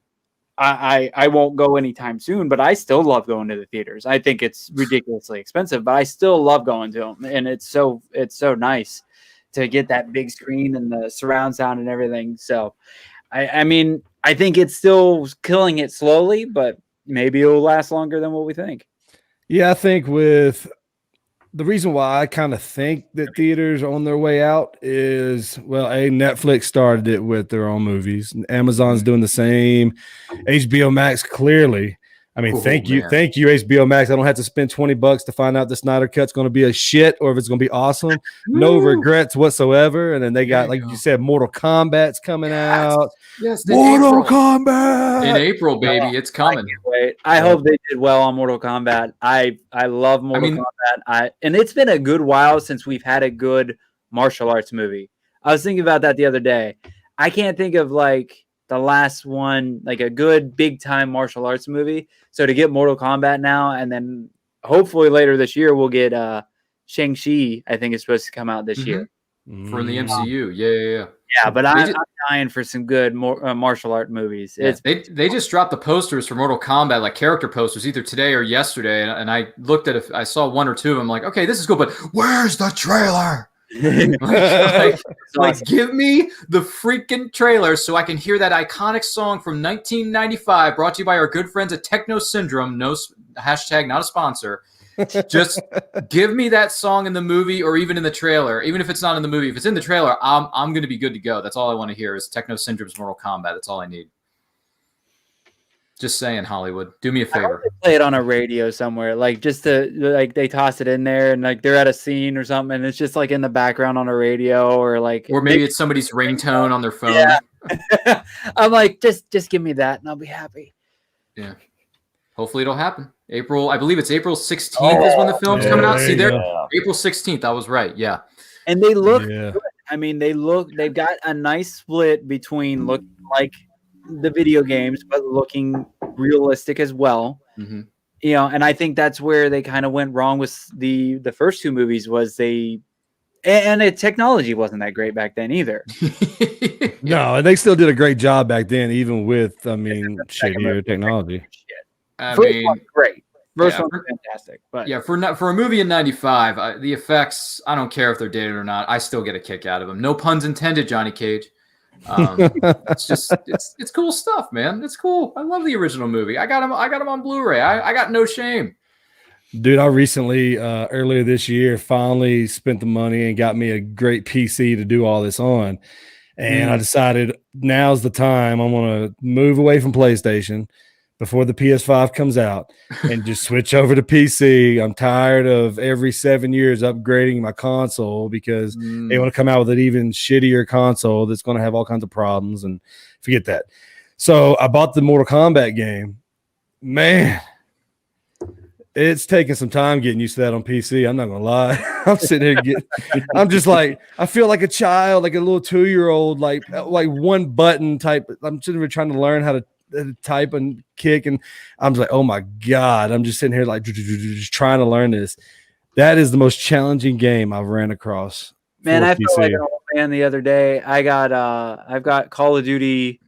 I won't go anytime soon, but I still love going to the theaters. I think it's ridiculously expensive, but I still love going to them, and it's so nice to get that big screen and the surround sound and everything. So, I mean, I think it's still killing it slowly, but maybe it'll last longer than what we think. Yeah, I think with the reason why I kind of think that theaters are on their way out is, well, Netflix started it with their own movies. Amazon's doing the same. HBO Max, clearly. I mean, thank you, HBO Max. I don't have to spend $20 to find out the Snyder Cut's going to be a shit or if it's going to be awesome. No regrets whatsoever. And then they got, like you said, Mortal Kombat's coming out. Yes, Mortal Kombat in April, baby. It's coming. I hope they did well on Mortal Kombat. I love Mortal Kombat. And it's been a good while since we've had a good martial arts movie. I was thinking about that the other day. I can't think of like the last one, like a good big time martial arts movie. So to get Mortal Kombat now, and then hopefully later this year, we'll get Shang-Chi, I think is supposed to come out this year. For the MCU. Yeah. Yeah, but I'm dying for some good martial art movies. Yeah, they just dropped the posters for Mortal Kombat, like character posters, either today or yesterday. And I looked at it, I saw one or two of them, like, okay, this is cool, but where's the trailer? like give me the freaking trailer so I can hear that iconic song from 1995 brought to you by our good friends at Techno Syndrome. No hashtag, not a sponsor. Just give me that song in the movie or even in the trailer. Even if it's not in the movie, if it's in the trailer, I'm going to be good to go. That's all I want to hear is Techno Syndrome's Mortal Kombat. That's all I need. Just saying, Hollywood, do me a favor. Play it on a radio somewhere, like just to like they toss it in there and like they're at a scene or something, and it's just like in the background on a radio or maybe it's somebody's ringtone on their phone. Yeah. I'm like, just give me that and I'll be happy. Yeah. Hopefully it'll happen. April, I believe it's April 16th is when the film's coming out. See there, April 16th. I was right. Yeah. And they look good. I mean, they've got a nice split between looking like the video games, but looking realistic as well. You know, and I think that's where they kind of went wrong with the first two movies was the technology wasn't that great back then either. No, and they still did a great job back then, even with, I mean, shittier technology. First one's great. First one's fantastic. But yeah, for a movie in '95, the effects, I don't care if they're dated or not. I still get a kick out of them. No puns intended, Johnny Cage. It's just it's cool stuff, man. It's cool. I love the original movie. I got him on Blu-ray. I got no shame. Dude, I recently earlier this year finally spent the money and got me a great PC to do all this on. And I decided now's the time. I'm going to move away from PlayStation before the PS5 comes out and just switch over to PC. I'm tired of every 7 years upgrading my console because they want to come out with an even shittier console that's going to have all kinds of problems, and forget that. So I bought the Mortal Kombat game. Man, it's taking some time getting used to that on PC. I'm not going to lie. I'm sitting here I'm just like, I feel like a child, like a little 2-year-old, like one button type. I'm sitting here trying to learn how to type and kick, and I'm just like, oh my god, I'm just sitting here like just trying to learn this. That is the most challenging game I've ran across. Man, I felt like an old man the other day. I've got Call of Duty,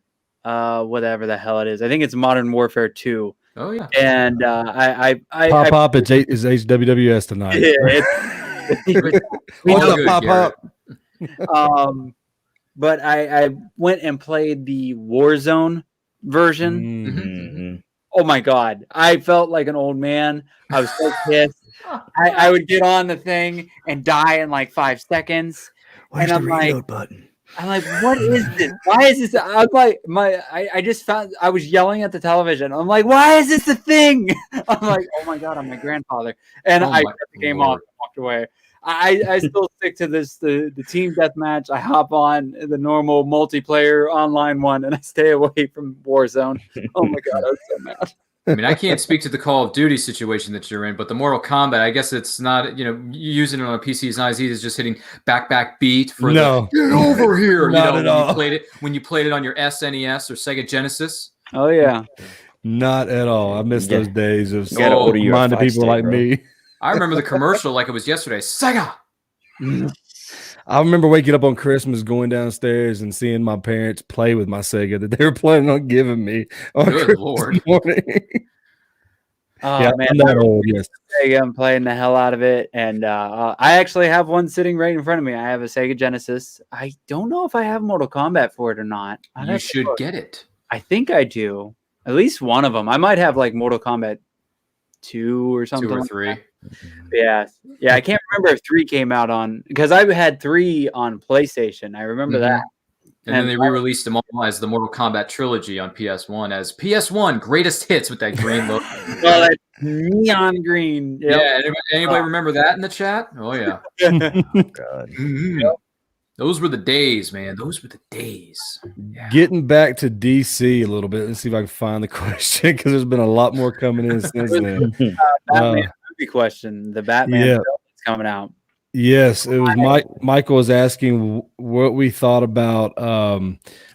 whatever the hell it is. I think it's Modern Warfare 2. Oh yeah, and pop it's HWWS tonight. What's up, pop? But I went and played the Warzone version. Oh my god, I felt like an old man. I was so pissed. I would get on the thing and die in like 5 seconds. Where's and the reload button? I'm like, what is this? Why is this? I'm like, I just found I was yelling at the television. I'm like, why is this a thing? I'm like, oh my god, I'm my grandfather. And I cut the game off and walked away. I still stick to this the team deathmatch. I hop on the normal multiplayer online one, and I stay away from Warzone. Oh my god, I was so mad. I mean, I can't speak to the Call of Duty situation that you're in, but the Mortal Kombat, I guess it's not, using it on a PC is not as easy as just hitting back beat for No. the get over here. Not at all. When you played it on your SNES or Sega Genesis. Oh yeah. Not at all. I miss those days of order reminding people like me. I remember the commercial like it was yesterday. Sega. I remember waking up on Christmas, going downstairs and seeing my parents play with my Sega that they were planning on giving me on Good Christmas Lord. morning. Oh Yeah, man, I'm that old. Yes. Sega, I'm playing the hell out of it, and I actually have one sitting right in front of me. I have a Sega Genesis. I don't know if I have Mortal Kombat for it or not. You should get it. I think I do. At least one of them. I might have like Mortal Kombat 2 or something. 2 or like 3. that. Yeah. I can't remember if 3 came out on, because I had 3 on PlayStation. I remember that. And then they re-released them all as the Mortal Kombat trilogy on PS1 as PS1 greatest hits with that green logo. Well, that neon green. Yep. Yeah, anybody remember that in the chat? Oh yeah. God. Yep. Those were the days, man. Those were the days. Yeah. Getting back to DC a little bit. Let's see if I can find the question because there's been a lot more coming in since then. Batman movie question. The Batman film that's coming out. Yes, it was Michael was asking what we thought about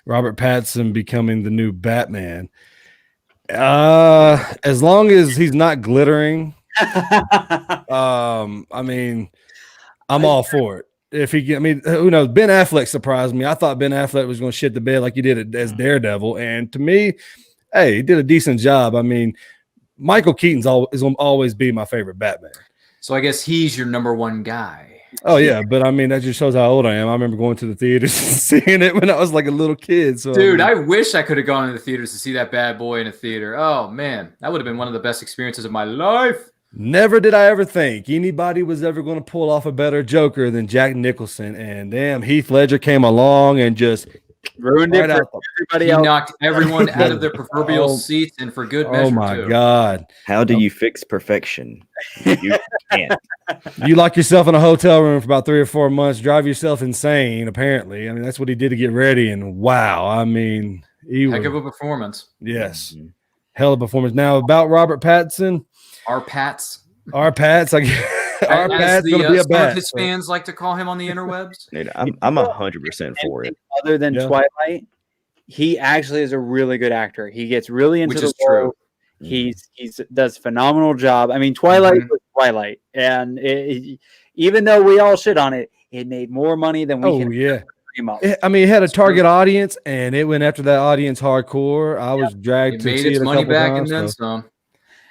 Robert Pattinson becoming the new Batman. As long as he's not glittering, I mean, I'm all for it. If he, who knows? Ben Affleck surprised me. I thought Ben Affleck was going to shit the bed like he did it as Daredevil, and to me, hey, he did a decent job. I mean, Michael Keaton's is going to always be my favorite Batman. So I guess he's your number one guy. Oh yeah, but I mean that just shows how old I am. I remember going to the theaters and seeing it when I was like a little kid. So dude, I wish I could have gone to the theaters to see that bad boy in a theater. Oh man, that would have been one of the best experiences of my life. Never did I ever think anybody was ever going to pull off a better Joker than Jack Nicholson. And damn, Heath Ledger came along and just ruined it for everybody else. He knocked everyone out of their proverbial seats, and for good measure. Oh my God! How do you fix perfection? You can't. You lock yourself in a hotel room for about 3 or 4 months, drive yourself insane. Apparently, I mean that's what he did to get ready. And wow, I mean, heck of a performance. Yes, hell of a performance. Now about Robert Pattinson. Our Pats. Our Pat's like our Pat's gonna be a bat. His fans like to call him on the interwebs. Dude, I'm 100% for it. Other than Twilight, he actually is a really good actor. He gets really into the role. He does a phenomenal job. I mean, Twilight was Twilight, and even though we all shit on it, it made more money than we can. Yeah. I mean, it had a target audience, and it went after that audience hardcore. I was dragged to see it a couple times. And then some.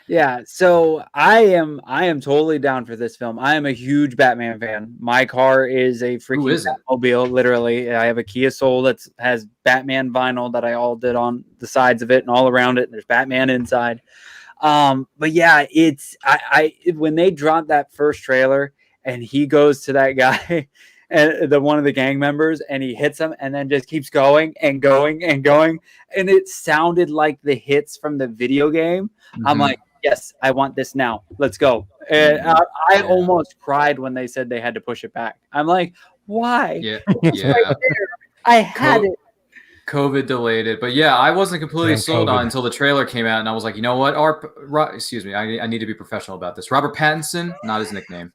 Yeah, so I am totally down for this film. I am a huge Batman fan. My car is a freaking Batmobile, literally. I have a Kia Soul that has Batman vinyl that I all did on the sides of it and all around it. There's Batman inside. But yeah, it's when they dropped that first trailer and he goes to that guy and one of the gang members and he hits him and then just keeps going and going and going, and it sounded like the hits from the video game. I'm like, yes, I want this now. Let's go. And I almost cried when they said they had to push it back. I'm like, why? Yeah. Right there. I had it. COVID delayed it, but yeah, I wasn't completely sold on until the trailer came out, and I was like, you know what? Excuse me, I need to be professional about this. Robert Pattinson, not his nickname.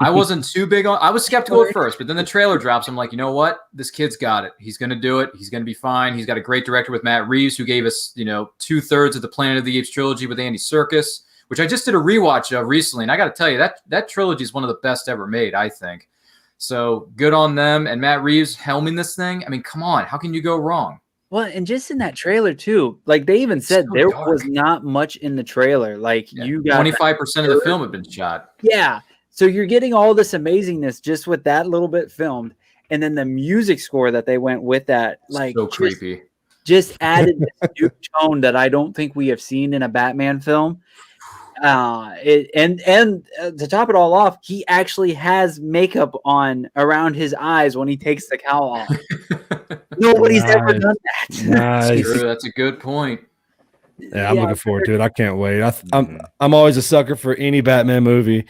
I wasn't too big on. I was skeptical at first, but then the trailer drops. I'm like, you know what? This kid's got it. He's gonna do it. He's gonna be fine. He's got a great director with Matt Reeves, who gave us 2/3 of the Planet of the Apes trilogy with Andy Serkis, which I just did a rewatch of recently, and I got to tell you that trilogy is one of the best ever made, I think. So good on them. And Matt Reeves helming this thing. I mean, come on. How can you go wrong? Well, and just in that trailer too, like they even said there was not much in the trailer. Like you got 25% of the film had been shot. Yeah. So you're getting all this amazingness just with that little bit filmed. And then the music score that they went with that, like so creepy. Just added this new tone that I don't think we have seen in a Batman film. To top it all off, he actually has makeup on around his eyes when he takes the cowl off. Nobody's ever done that. Nice. True, that's a good point. Yeah, I'm looking forward to it. I can't wait. I'm always a sucker for any Batman movie,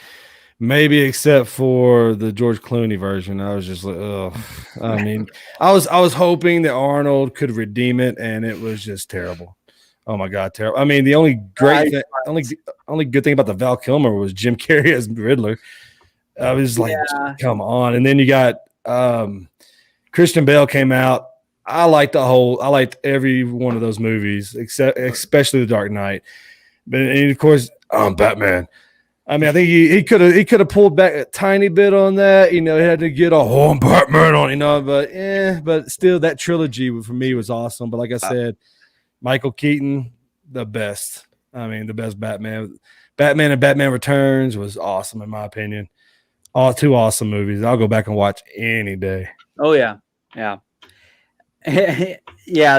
maybe except for the George Clooney version. I was just like, oh, I mean, I was hoping that Arnold could redeem it, and it was just terrible. Oh my God, terrible! I mean, the only only good thing about the Val Kilmer was Jim Carrey as Riddler. I was like, come on! And then you got Christian Bale came out. I liked every one of those movies, especially The Dark Knight. But and of course, Batman. I mean, I think he could have pulled back a tiny bit on that. You know, he had to get a whole Batman on. You know, but still, that trilogy for me was awesome. But like I said, Michael Keaton, the best. I mean, the best Batman. Batman and Batman Returns was awesome in my opinion. All two awesome movies. I'll go back and watch any day. Oh yeah, yeah.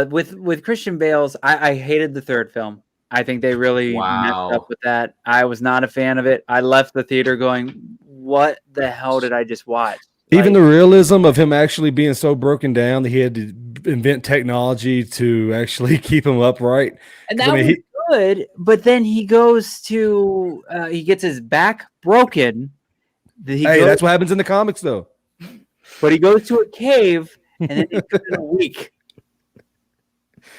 With Christian Bale's, I hated the third film. I think they really messed up with that. I was not a fan of it. I left the theater going, "What the hell did I just watch?" Even the realism of him actually being so broken down that he had to invent technology to actually keep him upright. And that was good, but then he goes to he gets his back broken. That's what happens in the comics, though. But he goes to a cave, and then he's in a week.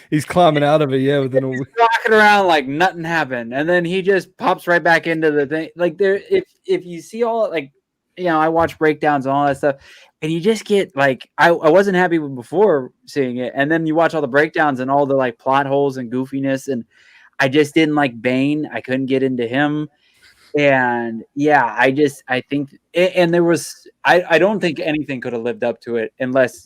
He's climbing out of it, within a week. Walking around like nothing happened, and then he just pops right back into the thing. Like if you see all I watch breakdowns and all that stuff, and you just get like I wasn't happy with before seeing it, and then you watch all the breakdowns and all the like plot holes and goofiness, and I just didn't like Bane. I couldn't get into him, and I think and there was I don't think anything could have lived up to it unless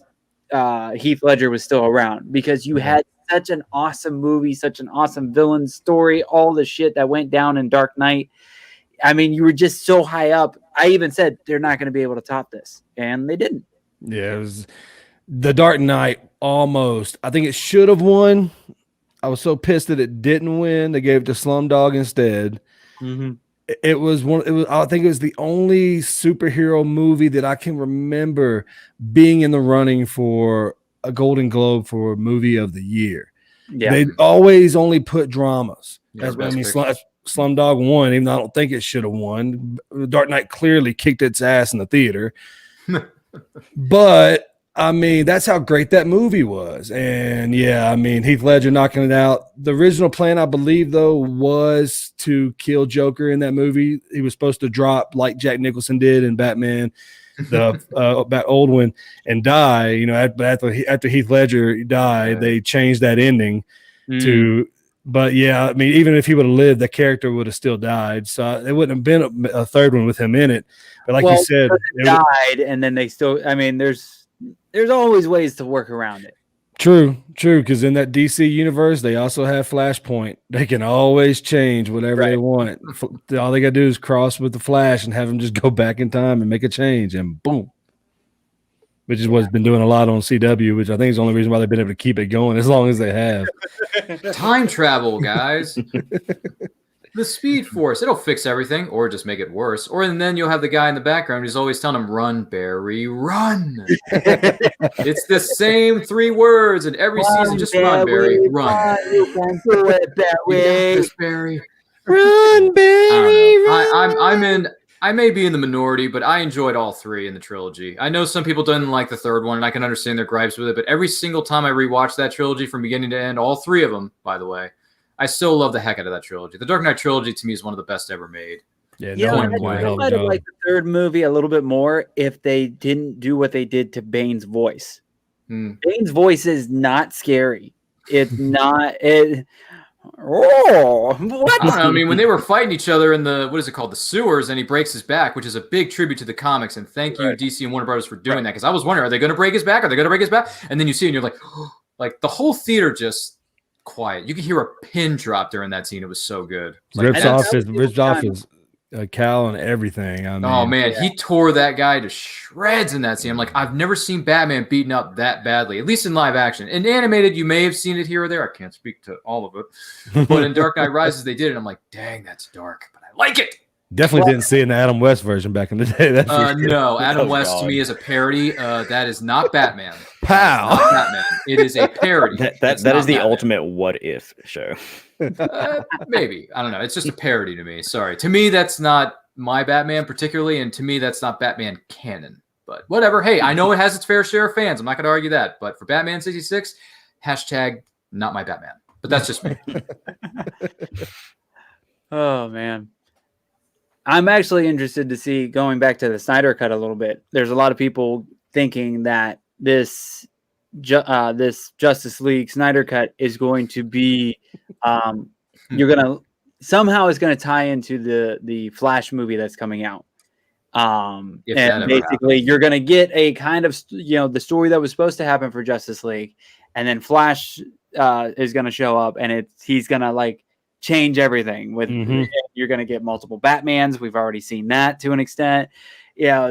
Heath Ledger was still around, because you had such an awesome movie, such an awesome villain story, all the shit that went down in Dark Knight. I mean, you were just so high up. I even said they're not going to be able to top this, and they didn't. Yeah, it was The Dark Knight almost. I think it should have won. I was so pissed that it didn't win. They gave it to Slumdog instead. Mm-hmm. I think it was the only superhero movie that I can remember being in the running for a Golden Globe for movie of the year. Yeah. They always only put dramas. Slumdog won, even though I don't think it should have won. Dark Knight clearly kicked its ass in the theater. But I mean, that's how great that movie was. And I mean, Heath Ledger knocking it out. The original plan, I believe, though, was to kill Joker in that movie. He was supposed to drop like Jack Nicholson did in Batman, the old one, and die. You know, after Heath Ledger died, they changed that ending to. But I mean, even if he would have lived, the character would have still died. So it wouldn't have been a third one with him in it. But like you said, it died, and then they still. I mean, there's always ways to work around it. True. Because in that DC universe, they also have Flashpoint. They can always change whatever they want. All they got to do is cross with the Flash and have them just go back in time and make a change, and boom. Which is what's been doing a lot on CW, which I think is the only reason why they've been able to keep it going as long as they have. Time travel, guys. The Speed Force, it'll fix everything or just make it worse. And then you'll have the guy in the background who's always telling him, "Run, Barry, run." It's the same 3 words in every season. Just run, Barry, run. You can do it that way. Yes, Barry. Run, Barry. I may be in the minority, but I enjoyed all 3 in the trilogy. I know some people didn't like the third one, and I can understand their gripes with it, but every single time I rewatched that trilogy from beginning to end, all 3 of them, by the way, I still love the heck out of that trilogy. The Dark Knight trilogy, to me, is one of the best ever made. I might have liked the third movie a little bit more if they didn't do what they did to Bane's voice. Bane's voice is not scary. It's not... what? I don't know. I mean, when they were fighting each other in the, what is it called, the sewers, and he breaks his back, which is a big tribute to the comics, and thank you, DC and Warner Brothers, for doing that, because I was wondering, are they going to break his back? And then you see it, and you're like, like, the whole theater just quiet. You could hear a pin drop during that scene. It was so good. Ripped off his cowl and everything. I mean, oh man, he tore that guy to shreds in that scene. I'm like, I've never seen Batman beaten up that badly, at least in live action. In animated, you may have seen it here or there. I can't speak to all of it, but in Dark Knight Rises, they did it. I'm like, dang, that's dark, but I like it. Definitely didn't see it in the Adam West version back in the day. No, Adam West to me is a parody. That is not Batman. Pow! Not Batman. It is a parody. That is the Batman. Ultimate what if show. Maybe. I don't know. It's just a parody to me. Sorry. To me, that's not my Batman particularly, and to me, that's not Batman canon. But whatever. Hey, I know it has its fair share of fans. I'm not going to argue that. But for Batman 66, hashtag not my Batman. but that's just me. Oh man, I'm actually interested to see, going back to the Snyder cut a little bit. There's a lot of people thinking that this Justice League Snyder cut is going to be you're gonna somehow is going to tie into the Flash movie that's coming out. And basically you're going to get a kind of, the story that was supposed to happen for Justice League, and then Flash is going to show up, and he's going to like change everything with, you're going to get multiple Batmans. We've already seen that to an extent.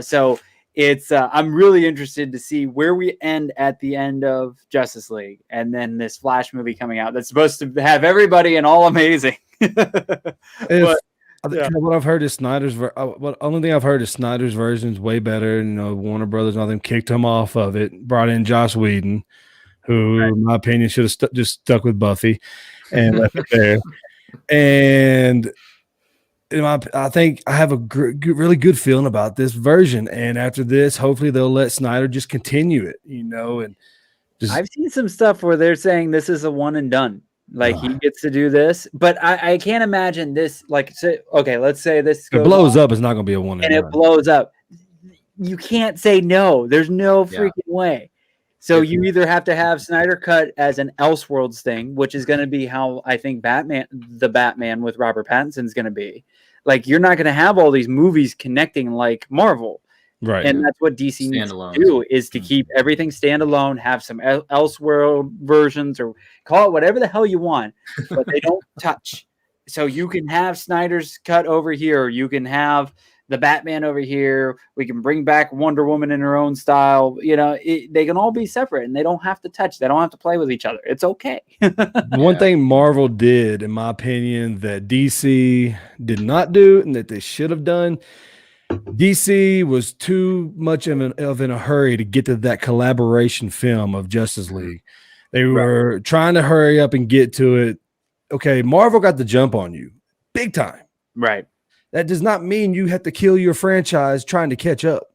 So it's, I'm really interested to see where we end at the end of Justice League, and then this Flash movie coming out that's supposed to have everybody and all amazing. What I've heard is Snyder's. Only thing I've heard is Snyder's version is way better. Warner Brothers and all them kicked him off of it. Brought in Joss Whedon, who, in my opinion, should have just stuck with Buffy and left it there. And I think I have a really good feeling about this version. And after this, hopefully they'll let Snyder just continue it. And I've seen some stuff where they're saying this is a one and done. Like he gets to do this, but I can't imagine this. Like, let's say this blows up. It's not going to be a one and it blows up. You can't say no. There's no freaking way. So you either have to have Snyder cut as an Elseworlds thing, which is going to be how I think the Batman with Robert Pattinson is going to be. Like, you're not going to have all these movies connecting like Marvel. Right. And that's what DC needs to do, is to keep everything standalone, have some Elseworld versions, or call it whatever the hell you want, but they don't touch. So you can have Snyder's cut over here. You can have the Batman over here. We can bring back Wonder Woman in her own style. They can all be separate, and they don't have to touch. They don't have to play with each other. It's okay. One thing Marvel did, in my opinion, that DC did not do and that they should have done, DC was too much in a hurry to get to that collaboration film of Justice League. They were trying to hurry up and get to it. Okay, Marvel got the jump on you big time. Right. That does not mean you have to kill your franchise trying to catch up.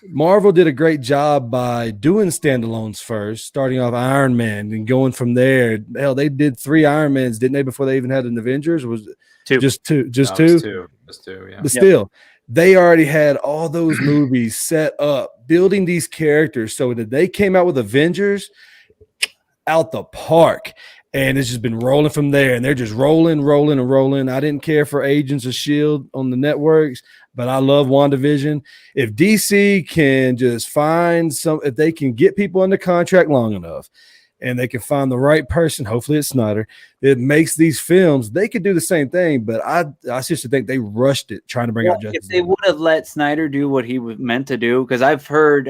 Marvel did a great job by doing standalones first, starting off Iron Man and going from there. Hell, they did 3 Iron Mans, didn't they, before they even had an Avengers? Or was it 2? Just two? Just 2, yeah. But still, they already had all those movies set up, building these characters, so that they came out with Avengers out the park. And it's just been rolling from there, and they're just rolling. I didn't care for Agents of S.H.I.E.L.D. on the networks, but I love WandaVision. If DC can just if they can get people under contract long enough, and they can find the right person, hopefully it's Snyder, that makes these films, they could do the same thing. But I seriously think they rushed it trying to bring out Justice. If they would have let Snyder do what he was meant to do, because I've heard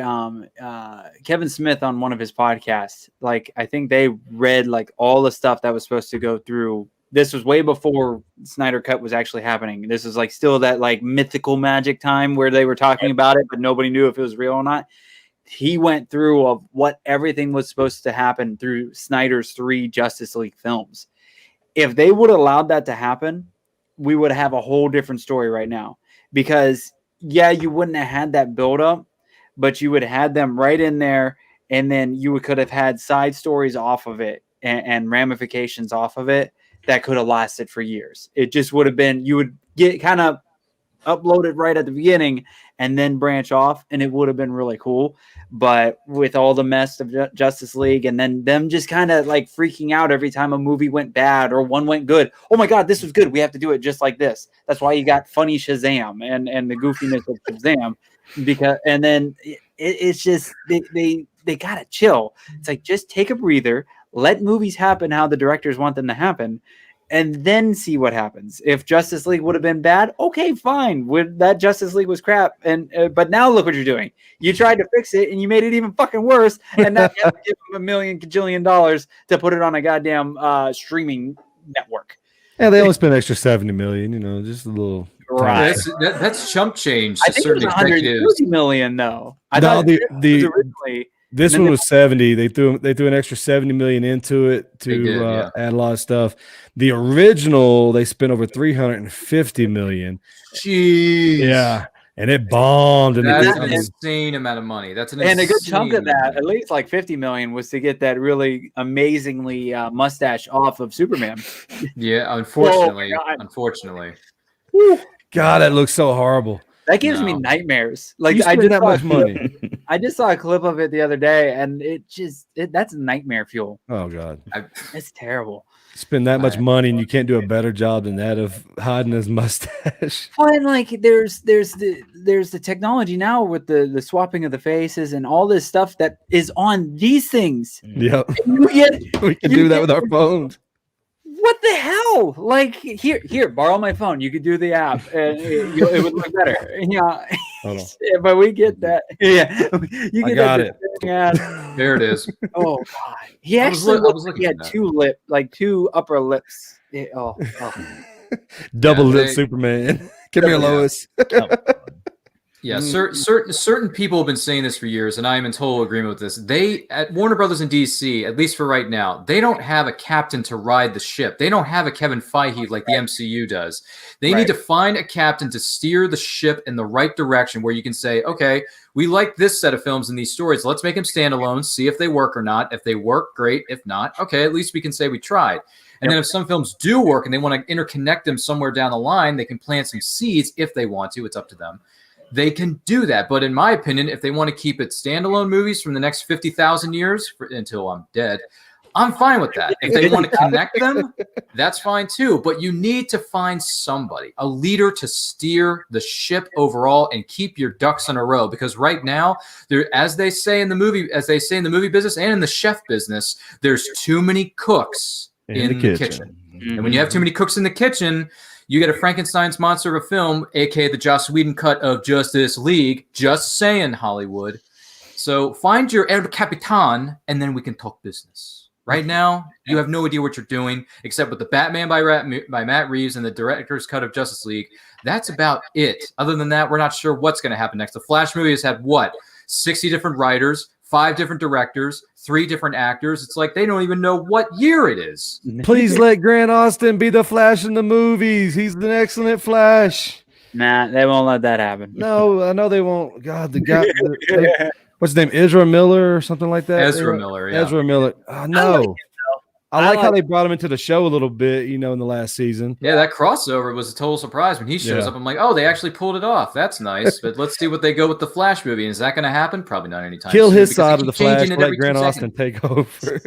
Kevin Smith on one of his podcasts, like, I think they read like all the stuff that was supposed to go through. This was way before Snyder Cut was actually happening. This is like still that like mythical magic time where they were talking about it, but nobody knew if it was real or not. He went through of what everything was supposed to happen through Snyder's 3 Justice League films. If they would have allowed that to happen, we would have a whole different story right now. Because, you wouldn't have had that buildup, but you would have had them right in there, and then you could have had side stories off of it and ramifications off of it that could have lasted for years. It just would have been, you would get kind of uploaded right at the beginning and then branch off, and it would have been really cool. But with all the mess of Justice League, and then them just kind of like freaking out every time a movie went bad or one went good. Oh my God, this was good. We have to do it just like this. That's why you got funny Shazam and the goofiness of Shazam, and then it's just they gotta chill. It's like, just take a breather, let movies happen how the directors want them to happen, and then see what happens. If Justice League would have been bad, okay, fine. That Justice League was crap, but now look what you're doing. You tried to fix it, and you made it even fucking worse. And now you have to give them $1 million kajillion to put it on a goddamn streaming network. Yeah, they only spent extra $70 million. Just a little. Right. That's chump change. I think it was $130 million, though. I thought originally. This one was 70. They threw an extra 70 million into it to add a lot of stuff. The original, they spent over 350 million. Jeez. Yeah. and it bombed. That's an insane amount of money. That's an and a good chunk of that, money. at least like 50 million, was to get that really amazingly mustache off of Superman. Yeah, unfortunately, unfortunately. God, that looks so horrible. That gives me nightmares. Like you spend that much money. I just saw a clip of it the other day, and that's nightmare fuel. Oh God, it's terrible. Spend that much money and you can't do a better job than that of hiding his mustache. Well, and like there's the technology now with the swapping of the faces and all this stuff that is on these things. Yep, we can do that with our phones. What the hell? Like here, borrow my phone. You could do the app, and it would look better. Yeah, but we get that. Yeah, you get it. There it is. Oh God, he actually he had two upper lips. Double lip Superman. Come here, Lois. Yeah, certain people have been saying this for years, and I am in total agreement with this. They, at Warner Brothers in DC, at least for right now, they don't have a captain to ride the ship. They don't have a Kevin Feige like the MCU does. They need to find a captain to steer the ship in the right direction where you can say, okay, we like this set of films and these stories. Let's make them standalone, see if they work or not. If they work, great. If not, okay, at least we can say we tried. And then if some films do work and they want to interconnect them somewhere down the line, they can plant some seeds if they want to. It's up to them. They can do that. But in my opinion, if they want to keep it standalone movies from the next 50,000 years until I'm dead, I'm fine with that. If they want to connect them, that's fine too. But you need to find somebody, a leader to steer the ship overall and keep your ducks in a row. Because right now, as they say in the movie business and in the chef business, there's too many cooks in the kitchen. Mm-hmm. And when you have too many cooks in the kitchen, you get a Frankenstein's monster of a film, aka the Joss Whedon cut of Justice League. Just saying, Hollywood. So find your El Capitan, and then we can talk business. Right now, you have no idea what you're doing, except with the Batman by Matt Reeves and the director's cut of Justice League. That's about it. Other than that, we're not sure what's going to happen next. The Flash movie has had, 60 different writers, 5 different directors, 3 different actors. It's like they don't even know what year it is. Please let Grant Austin be the Flash in the movies. He's an excellent Flash. Nah, they won't let that happen. No, I know they won't. God, the guy, what's his name? Ezra Miller or something like that? Ezra Miller, yeah. Ezra Miller. Oh, no. I like how they brought him into the show a little bit, in the last season. Yeah, that crossover was a total surprise when he shows up. I'm like, oh, they actually pulled it off. That's nice. But let's see what they go with the Flash movie. Is that going to happen? Probably not anytime soon. Kill his side of the Flash, let Grant Austin take over.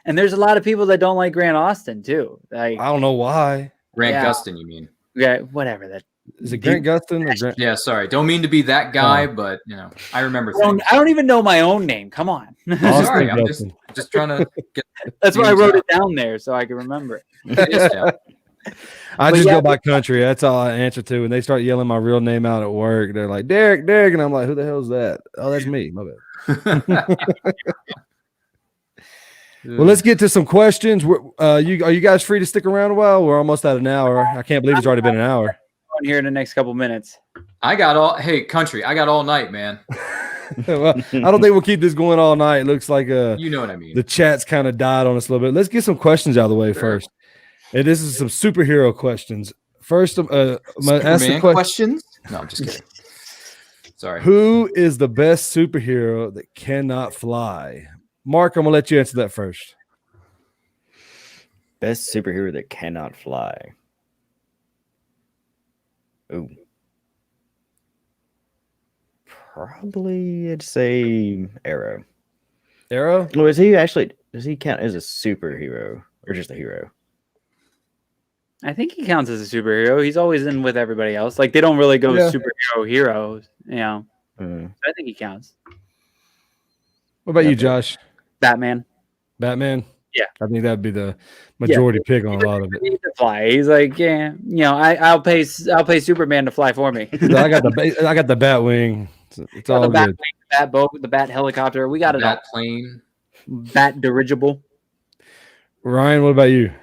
And there's a lot of people that don't like Grant Austin, too. I don't know why. Grant Gustin, you mean? Yeah, whatever that. Is it Grant Gustin or Grant? Yeah, sorry. Don't mean to be that guy, but I remember. I don't even know my own name. Come on. Sorry, I'm just trying to get. That's why I wrote it down there so I can remember it. I just go by country. That's all I answer to. When they start yelling my real name out at work, they're like, Derek, and I'm like, who the hell is that? Oh, that's me. My bad. Well, let's get to some questions. Are you guys free to stick around a while? We're almost at an hour. I can't believe it's already been an hour. On here in the next couple minutes. I got all night, man. Well, I don't think we'll keep this going all night. It looks like you know what I mean. The chat's kind of died on us a little bit. Let's get some questions out of the way first. And this is some superhero questions. First, I'm gonna ask the questions. No, I'm just kidding. Sorry. Who is the best superhero that cannot fly? Mark, I'm gonna let you answer that first. Best superhero that cannot fly. Ooh. Probably I'd say Arrow. Arrow? Well, does he count as a superhero or just a hero? I think he counts as a superhero. He's always in with everybody else. Like they don't really go superhero heroes, So I think he counts. What about you, Josh? Batman. Yeah, I think that'd be the majority pick on a lot of it. He to fly. He's like, I'll pay Superman to fly for me. I got the Batwing. It's all the good. Batwing, the Bat boat, the Bat helicopter. We got it all. Bat plane, Bat dirigible. Ryan, what about you?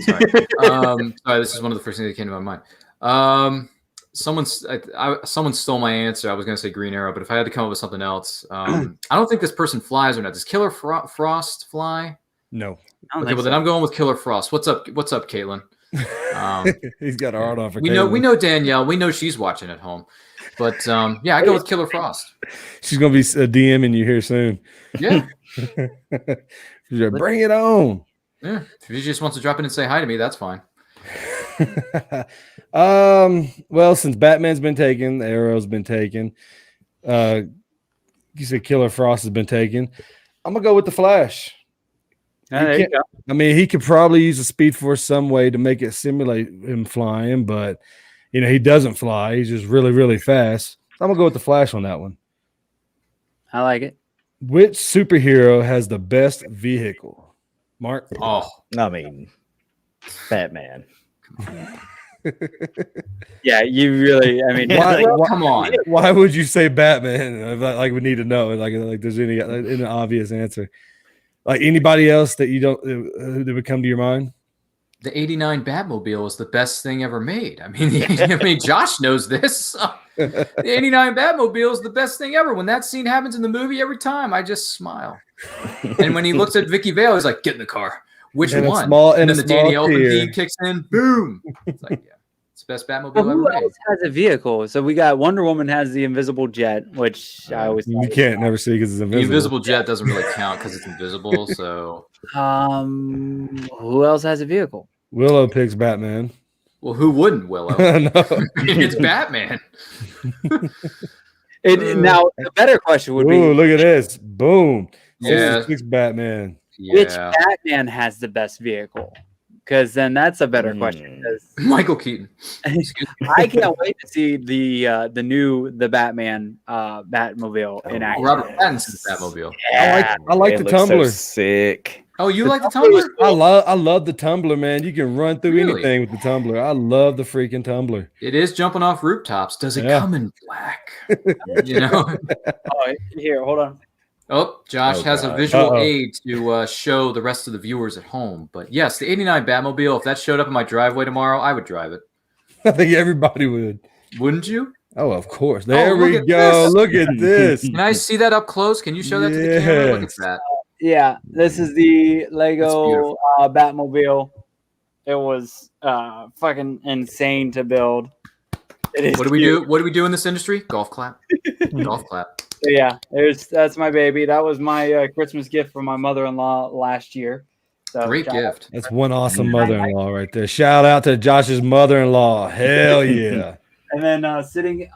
Sorry, this is one of the first things that came to my mind. Someone stole my answer. I was going to say Green Arrow, but if I had to come up with something else, I don't think this person flies or not. Does Killer Frost fly? No. Okay, well then I'm going with Killer Frost. What's up, Caitlin? He's got a hard on for we know Danielle. We know she's watching at home. But yeah, I go with Killer Frost. She's gonna be DMing you here soon. Yeah. She's like, bring it on. Yeah. If she just wants to drop in and say hi to me, that's fine. Well, since Batman's been taken, Arrow's been taken. You said Killer Frost has been taken. I'm gonna go with the Flash. I mean, he could probably use a Speed Force some way to make it simulate him flying, but he doesn't fly. He's just really, really fast. I'm gonna go with the Flash on that one. I like it. Which superhero has the best vehicle? Mark? Oh, I mean, Batman. Yeah, you really. I mean, come on. Why would you say Batman? Like, we need to know. Like, there's any obvious answer. Like anybody else that you don't that would come to your mind? The '89 Batmobile is the best thing ever made. I mean, Josh knows this. The '89 Batmobile is the best thing ever. When that scene happens in the movie, every time I just smile. And when he looks at Vicky Vale, he's like, "Get in the car." Which one? And then the Danny Elfman theme kicks in. Boom! It's like, yeah, it's the best Batmobile ever made. Who else has a vehicle? So we got Wonder Woman has the invisible jet, which I always you can't never see because it's invisible. The invisible jet doesn't really count because it's invisible. So, who else has a vehicle? Willow picks Batman. Well, who wouldn't, Willow? No. It's Batman. Now, the better question would be: look at this! Boom! Yeah, picks Batman. Yeah. Which Batman has the best vehicle? Because then that's a better question. Michael Keaton. I can't wait to see the Batman Batmobile in action. Robert Pattinson's Batmobile. Yeah. I like the Tumbler. So sick. Oh, you like the Tumbler? I love the Tumbler, man. You can run through anything with the Tumbler. I love the freaking Tumbler. It is jumping off rooftops. Does it come in black? Oh, here, hold on. Oh, Josh has a visual aid to show the rest of the viewers at home. But yes, the '89 Batmobile, if that showed up in my driveway tomorrow, I would drive it. I think everybody would. Wouldn't you? Oh, of course. There we go. Look at this. Can I see that up close? Can you show that to the camera? Look at that. Yeah, this is the Lego Batmobile. It was fucking insane to build. What do we do? What do we do in this industry? Golf clap. Golf clap. So yeah, that's my baby. That was my Christmas gift from my mother-in-law last year. So great gift. That's one awesome mother-in-law right there. Shout out to Josh's mother-in-law. Hell yeah. And then sitting in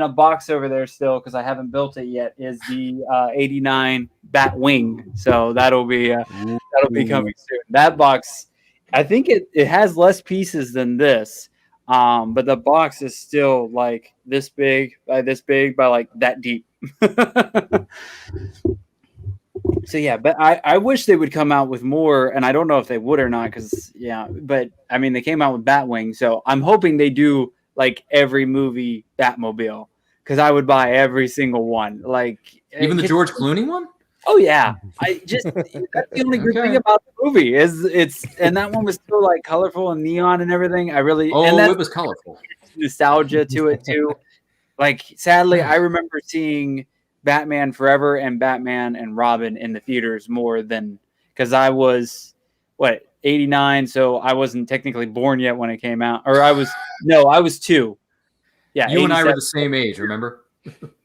a box over there still, because I haven't built it yet, is the '89 Batwing. So that'll be coming soon. That box, I think it has less pieces than this. But the box is still like this big by like that deep. So yeah, but I wish they would come out with more, and I don't know if they would or not, but I mean they came out with Batwing, so I'm hoping they do like every movie Batmobile, because I would buy every single one. Like even the George Clooney one? Oh yeah, that's the only good thing about the movie is and that one was still like colorful and neon and everything. It was colorful. Nostalgia to it too. Like sadly, I remember seeing Batman Forever and Batman and Robin in the theaters more than, because I was 89, so I wasn't technically born yet when it came out, or I was 2. Yeah, you and I were the same age, remember?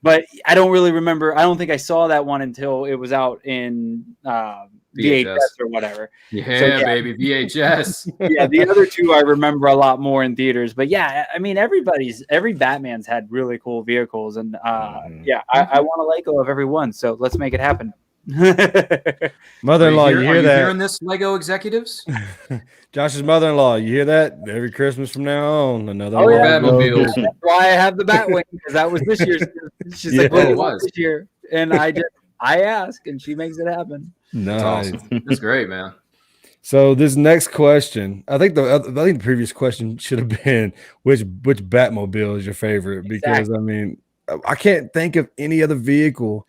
But I don't really remember. I don't think I saw that one until it was out in VHS or whatever. Yeah, baby, VHS. Yeah, the other two I remember a lot more in theaters. But yeah, I mean, every Batman's had really cool vehicles, and I want a Lego of every one. So let's make it happen. Mother-in-law, you hear that? Hearing this, Lego executives? Josh's mother-in-law, you hear that? Every Christmas from now on, another Batmobile. That's why I have the Batwing, because that was this year's. She's like, "What was this year?" And I ask, and she makes it happen. Nice. That's awesome. That's great, man. So this next question, I think the previous question should have been which Batmobile is your favorite? Because I mean, I can't think of any other vehicle,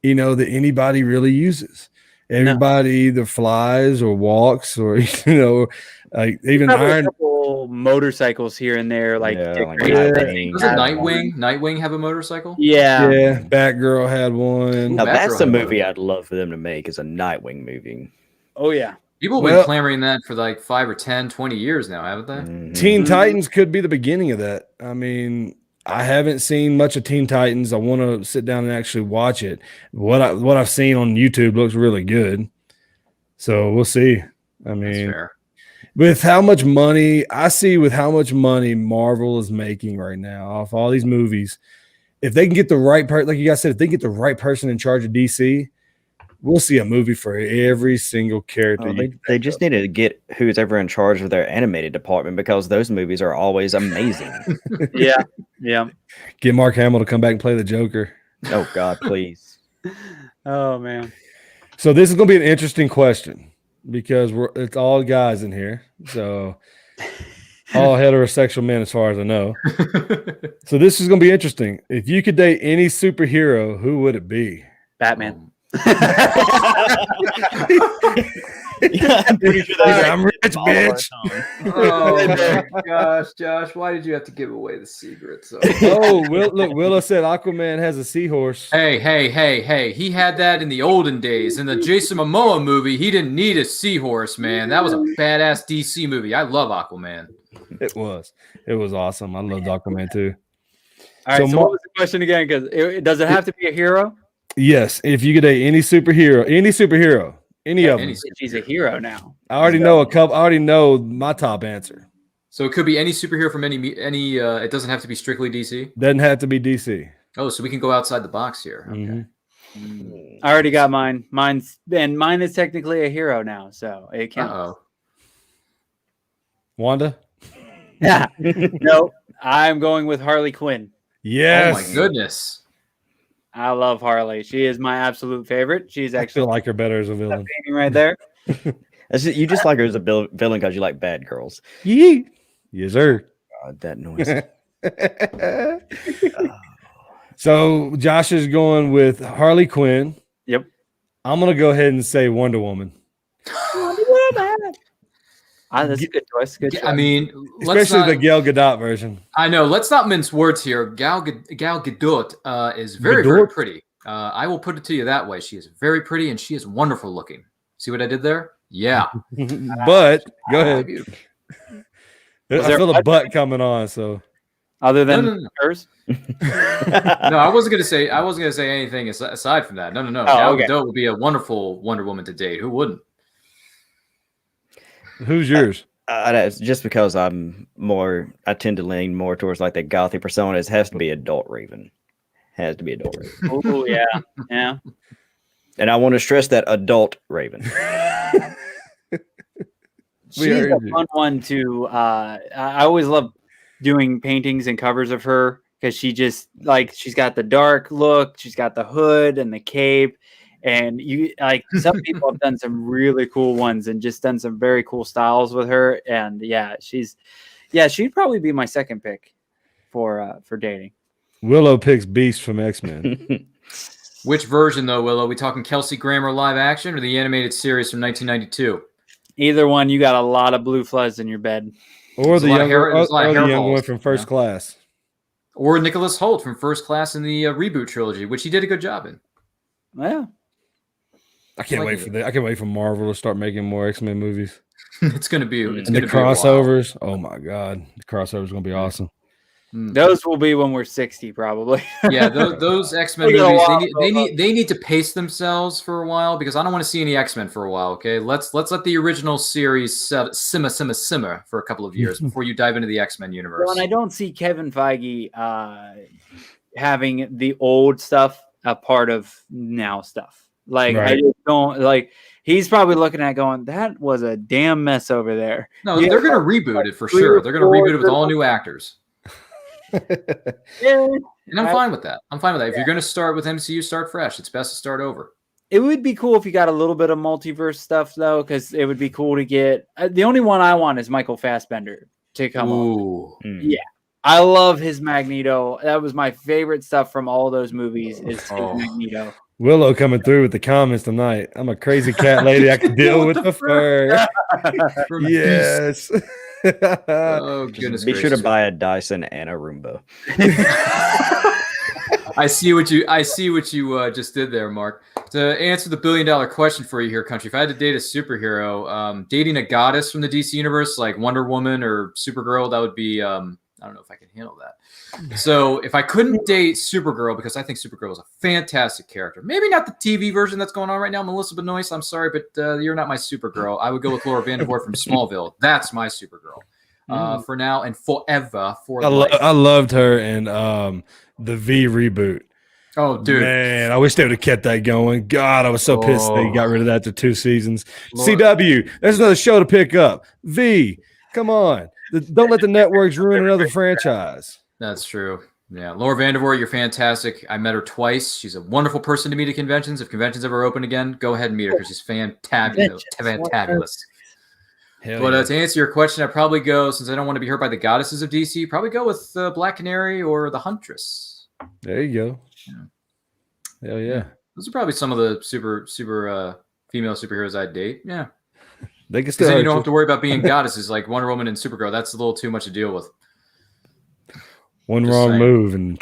that anybody really uses. Everybody either flies or walks, or like even Iron. A couple motorcycles here and there, like Nightwing. Does Nightwing have a motorcycle? Yeah. Batgirl had one. Now that's a movie I'd love for them to make, is a Nightwing movie. Oh yeah. People have been clamoring that for like 5 or 10, 20 years now, haven't they? Mhm. Teen Titans could be the beginning of that. I mean, I haven't seen much of Teen Titans. I want to sit down and actually watch it. What I've seen on YouTube looks really good. So we'll see. I mean, with how much money Marvel is making right now off all these movies, if they can get the right person, like you guys said, if they get the right person in charge of DC, we'll see a movie for every single character. They just need to get who's ever in charge of their animated department, because those movies are always amazing. Yeah. Get Mark Hamill to come back and play the Joker. Oh God, please. Oh man. So this is going to be an interesting question because it's all guys in here. So all heterosexual men, as far as I know. So this is going to be interesting. If you could date any superhero, who would it be? Batman. I'm pretty sure I'm rich, bitch. Oh my gosh, Josh, why did you have to give away the secrets? Willow said Aquaman has a seahorse. Hey, he had that in the olden days. In the Jason Momoa movie, he didn't need a seahorse, man. That was a badass DC movie. I love Aquaman. It was awesome. I loved Aquaman too. All right, so what was the question again? Because does it have to be a hero? Yes, if you could date any superhero, any of them. She's a hero now. I already know a couple. I already know my top answer. So it could be any superhero from any. It doesn't have to be strictly DC. Doesn't have to be DC. Oh, so we can go outside the box here. Okay. Mm-hmm. I already got mine. Mine is technically a hero now, so it counts. Wanda? Yeah. No, I'm going with Harley Quinn. Yes. Oh my goodness. I love Harley. She is my absolute favorite. She's actually I feel like her better as a villain. Right there. You just like her as a villain because you like bad girls. Yee. Yes, sir. God, that noise. So Josh is going with Harley Quinn. Yep. I'm going to go ahead and say Wonder Woman. That's a good choice. Good choice. I mean, especially the Gal Gadot version. I know. Let's not mince words here. Gal Gadot is very pretty. I will put it to you that way. She is very pretty and she is wonderful looking. See what I did there? Yeah. But go ahead. I feel a butt coming on. So other than hers. No, I wasn't gonna say anything aside from that. No. Gal Gadot would be a wonderful Wonder Woman to date. Who wouldn't? Who's yours? Just because I tend to lean more towards like the gothy persona. It has to be Adult Raven. Has to be Adult Raven. Oh yeah. And I want to stress that Adult Raven. She's a fun one to. I always love doing paintings and covers of her because she's got the dark look, she's got the hood and the cape. And some people have done some really cool ones and just done some very cool styles with her. And she'd probably be my second pick for dating. Willow picks Beast from X-Men. Which version though, Willow? We talking Kelsey Grammer live action or the animated series from 1992? Either one. You got a lot of blue fuzz in your bed. Or the young one from First Class. Or Nicholas Hoult from First Class in the reboot trilogy, which he did a good job in. Yeah. I can't wait for that. I can't wait for Marvel to start making more X-Men movies. It's going to be the crossovers. Oh my God. The crossovers are going to be awesome. Those will be when we're 60, probably. Yeah, those X-Men movies, they need to pace themselves for a while because I don't want to see any X-Men for a while, okay? Let's let the original series simmer for a couple of years before you dive into the X-Men universe. Well, and I don't see Kevin Feige having the old stuff a part of now stuff. Right. I just don't he's probably looking at going, that was a damn mess over there. No, they're going to reboot it for sure. They're going to reboot it with all new actors. And I'm fine with that. If you're going to start with MCU, start fresh. It's best to start over. It would be cool if you got a little bit of multiverse stuff, though, because it would be cool to get. The only one I want is Michael Fassbender to come on. Yeah. I love his Magneto. That was my favorite stuff from all those movies is his Magneto. Willow coming through with the comments tonight. I'm a crazy cat lady. I can deal with the fur. Yes. Oh, goodness. Be sure to buy a Dyson and a Roomba. I see what you just did there, Mark. To answer the billion-dollar question for you here, Country, if I had to date a superhero, dating a goddess from the DC universe like Wonder Woman or Supergirl, that would be I don't know if I can handle that. So if I couldn't date Supergirl, because I think Supergirl is a fantastic character, maybe not the TV version that's going on right now, Melissa Benoist, I'm sorry, but you're not my Supergirl. I would go with Laura Vandervoort from Smallville. That's my Supergirl. For now and forever for life. I loved her in the V reboot. Oh, dude. Man, I wish they would have kept that going. God, I was so pissed they got rid of that after 2 seasons. Lord. CW, there's another show to pick up. V, come on. Don't let the networks ruin another franchise. That's true. Yeah, Laura Vandervoort, you're fantastic. I met her twice. She's a wonderful person to meet at conventions. If conventions ever open again, go ahead and meet her because she's fantabulous. But to answer your question, I'd probably go, since I don't want to be hurt by the goddesses of DC, probably go with Black Canary or the Huntress. There you go. Yeah. Hell yeah. Those are probably some of the super female superheroes I'd date. Yeah. They can still. Then you don't have to worry about being goddesses like Wonder Woman and Supergirl. That's a little too much to deal with. One wrong move and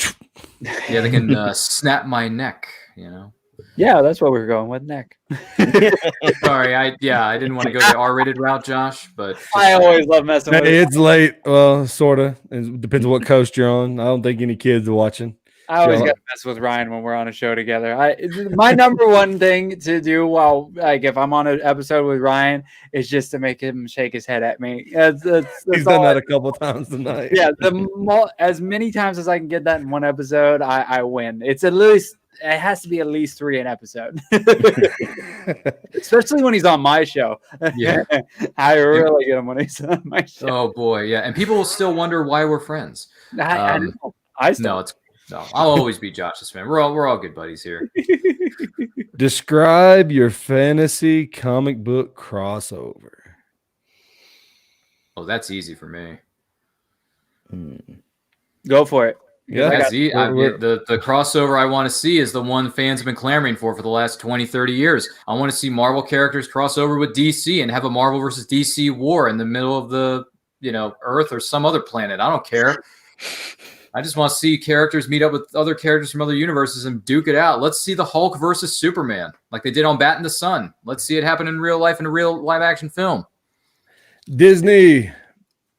yeah, they can snap my neck, you know. Yeah, that's what we were going with, neck. Sorry, I didn't want to go the R-rated route, Josh, but I always love messing with it. It's late. Well, sort of. It depends on what coast you're on. I don't think any kids are watching. I always got to mess with Ryan when we're on a show together. My number one thing to do while, like, if I'm on an episode with Ryan is just to make him shake his head at me. That's He's done that a couple times tonight. Yeah, as many times as I can get that in one episode, I win. It's at least. It has to be at least 3 an episode, especially when he's on my show. Yeah, I really get him when he's on my show. Oh boy, yeah, and people will still wonder why we're friends. I know. No, I'll always be Josh's fan. We're all good buddies here. Describe your fantasy comic book crossover. Oh, that's easy for me. Go for it. Yeah, the crossover I want to see is the one fans have been clamoring for the last 20, 30 years. I want to see Marvel characters cross over with DC and have a Marvel versus DC war in the middle of the, Earth or some other planet. I don't care. I just want to see characters meet up with other characters from other universes and duke it out. Let's see the Hulk versus Superman like they did on Bat in the Sun. Let's see it happen in real life in a real live action film. Disney,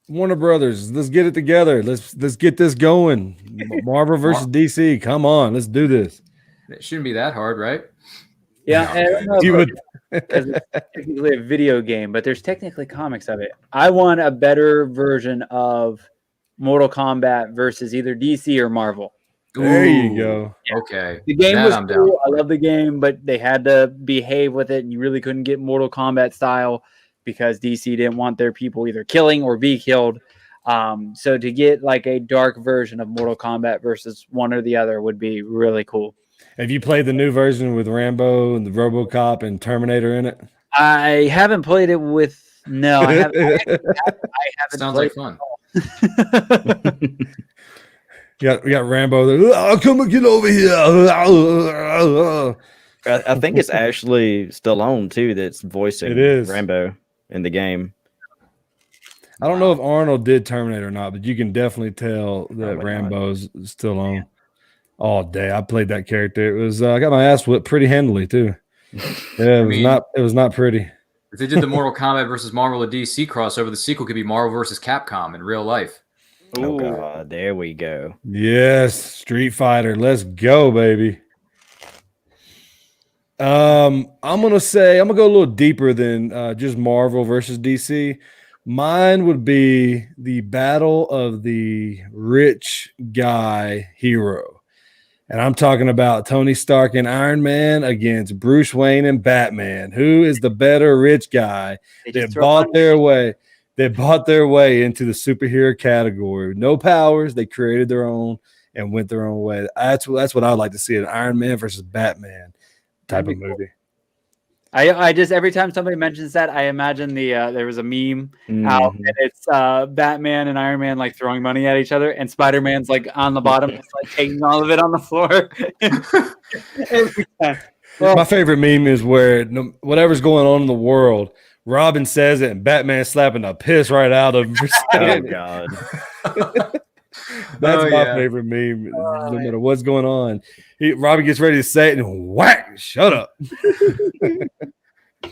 Warner Brothers, let's get it together. Let's get this going. Marvel versus DC. Come on, let's do this. It shouldn't be that hard, right? Yeah, it's technically a video game, but there's technically comics of it. I want a better version of Mortal Kombat versus either DC or Marvel. There you go. Yeah. Okay. The game was cool. I love the game, but they had to behave with it, and you really couldn't get Mortal Kombat style because DC didn't want their people either killing or be killed. So to get like a dark version of Mortal Kombat versus one or the other would be really cool. Have you played the new version with Rambo and the RoboCop and Terminator in it? I haven't played it with. No, I haven't. I haven't. Sounds like fun. We got Rambo there. Oh, come and get over here. I think it's actually Stallone too that's voicing Rambo in the game. I don't know if Arnold did Terminator or not, but you can definitely tell that Rambo's still on all day. I played that character. It was I got my ass whipped pretty handily too. Yeah, it was not pretty. If they did the Mortal Kombat versus Marvel or DC crossover, the sequel could be Marvel versus Capcom in real life. Oh God, there we go. Yes, Street Fighter. Let's go, baby. I'm gonna go a little deeper than just Marvel versus DC. Mine would be the battle of the rich guy hero. And I'm talking about Tony Stark and Iron Man against Bruce Wayne and Batman. Who is the better rich guy that bought their way into the superhero category? No powers, they created their own and went their own way. That's what I'd like to see, an Iron Man versus Batman type of movie. I just every time somebody mentions that, I imagine there was a meme out and it's Batman and Iron Man like throwing money at each other, and Spider-Man's like on the bottom, just like taking all of it on the floor. My favorite meme is where whatever's going on in the world, Robin says it, and Batman slapping the piss right out of him. Oh God. That's my favorite meme. No matter what's going on, Robbie gets ready to say it, and whack! Shut up.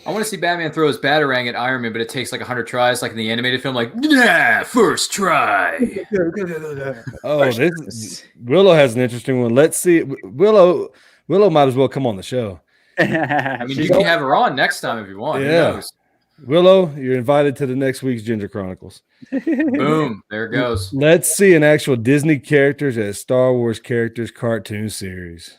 I want to see Batman throw his Batarang at Iron Man, but it takes like 100 tries, like in the animated film. Like, yeah, first try. Oh, Willow has an interesting one. Let's see. Willow might as well come on the show. I mean, you can have her on next time if you want. Yeah. Who knows? Willow, you're invited to the next week's Ginger Chronicles. Boom. There it goes. Let's see an actual Disney characters as Star Wars characters cartoon series.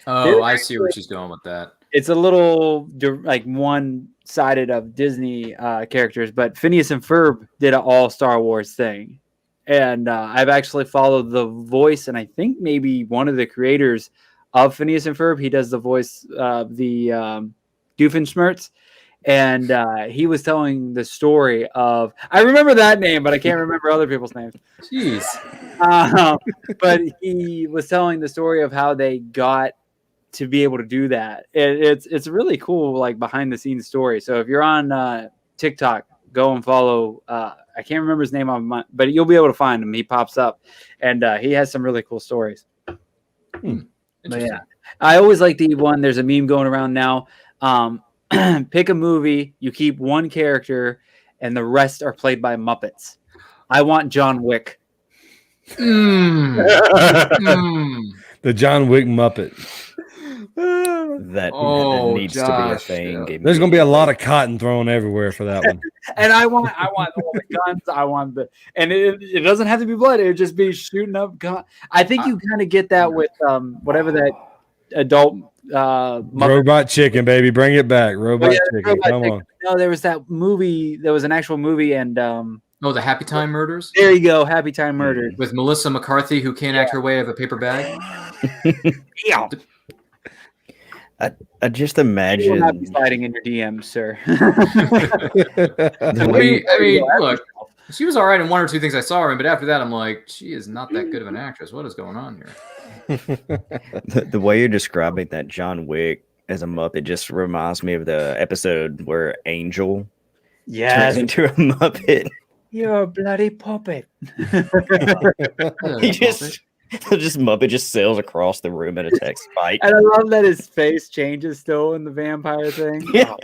Oh, I see where she's going with that. It's a little like one-sided of Disney characters, but Phineas and Ferb did an all Star Wars thing. And I've actually followed the voice, and I think maybe one of the creators of Phineas and Ferb. He does the voice of the Doofenshmirtz. And he was telling the story of, I remember that name, but I can't remember other people's names. Jeez. But he was telling the story of how they got to be able to do that. It's really cool, like behind the scenes story. So if you're on TikTok, go and follow. I can't remember his name but you'll be able to find him. He pops up, and he has some really cool stories. But yeah, I always like the one. There's a meme going around now. Pick a movie, you keep one character, and the rest are played by Muppets. I want John Wick. The John Wick Muppet. That needs to be a thing. Yeah. There's going to be a lot of cotton thrown everywhere for that one. And I want all the guns. I want and it doesn't have to be blood. It would just be shooting up guns. I think you kind of get that with whatever that adult Robot Chicken, baby, bring it back. Robot Chicken, come on. No, there was that movie. There was an actual movie, and the Happy Time Murders. There you go, Happy Time Murders with Melissa McCarthy, who can't act her way out of a paper bag. Yeah. I just imagine. You will not be sliding in your DMs, sir. I mean, look, she was all right in one or two things I saw her in, but after that, I'm like, she is not that good of an actress. What is going on here? The way you're describing that John Wick as a Muppet just reminds me of the episode where Angel turns into a Muppet. You're a bloody puppet. He just Muppet just sails across the room and attacks Spike. And I love that his face changes still in the vampire thing. Yeah. Oh,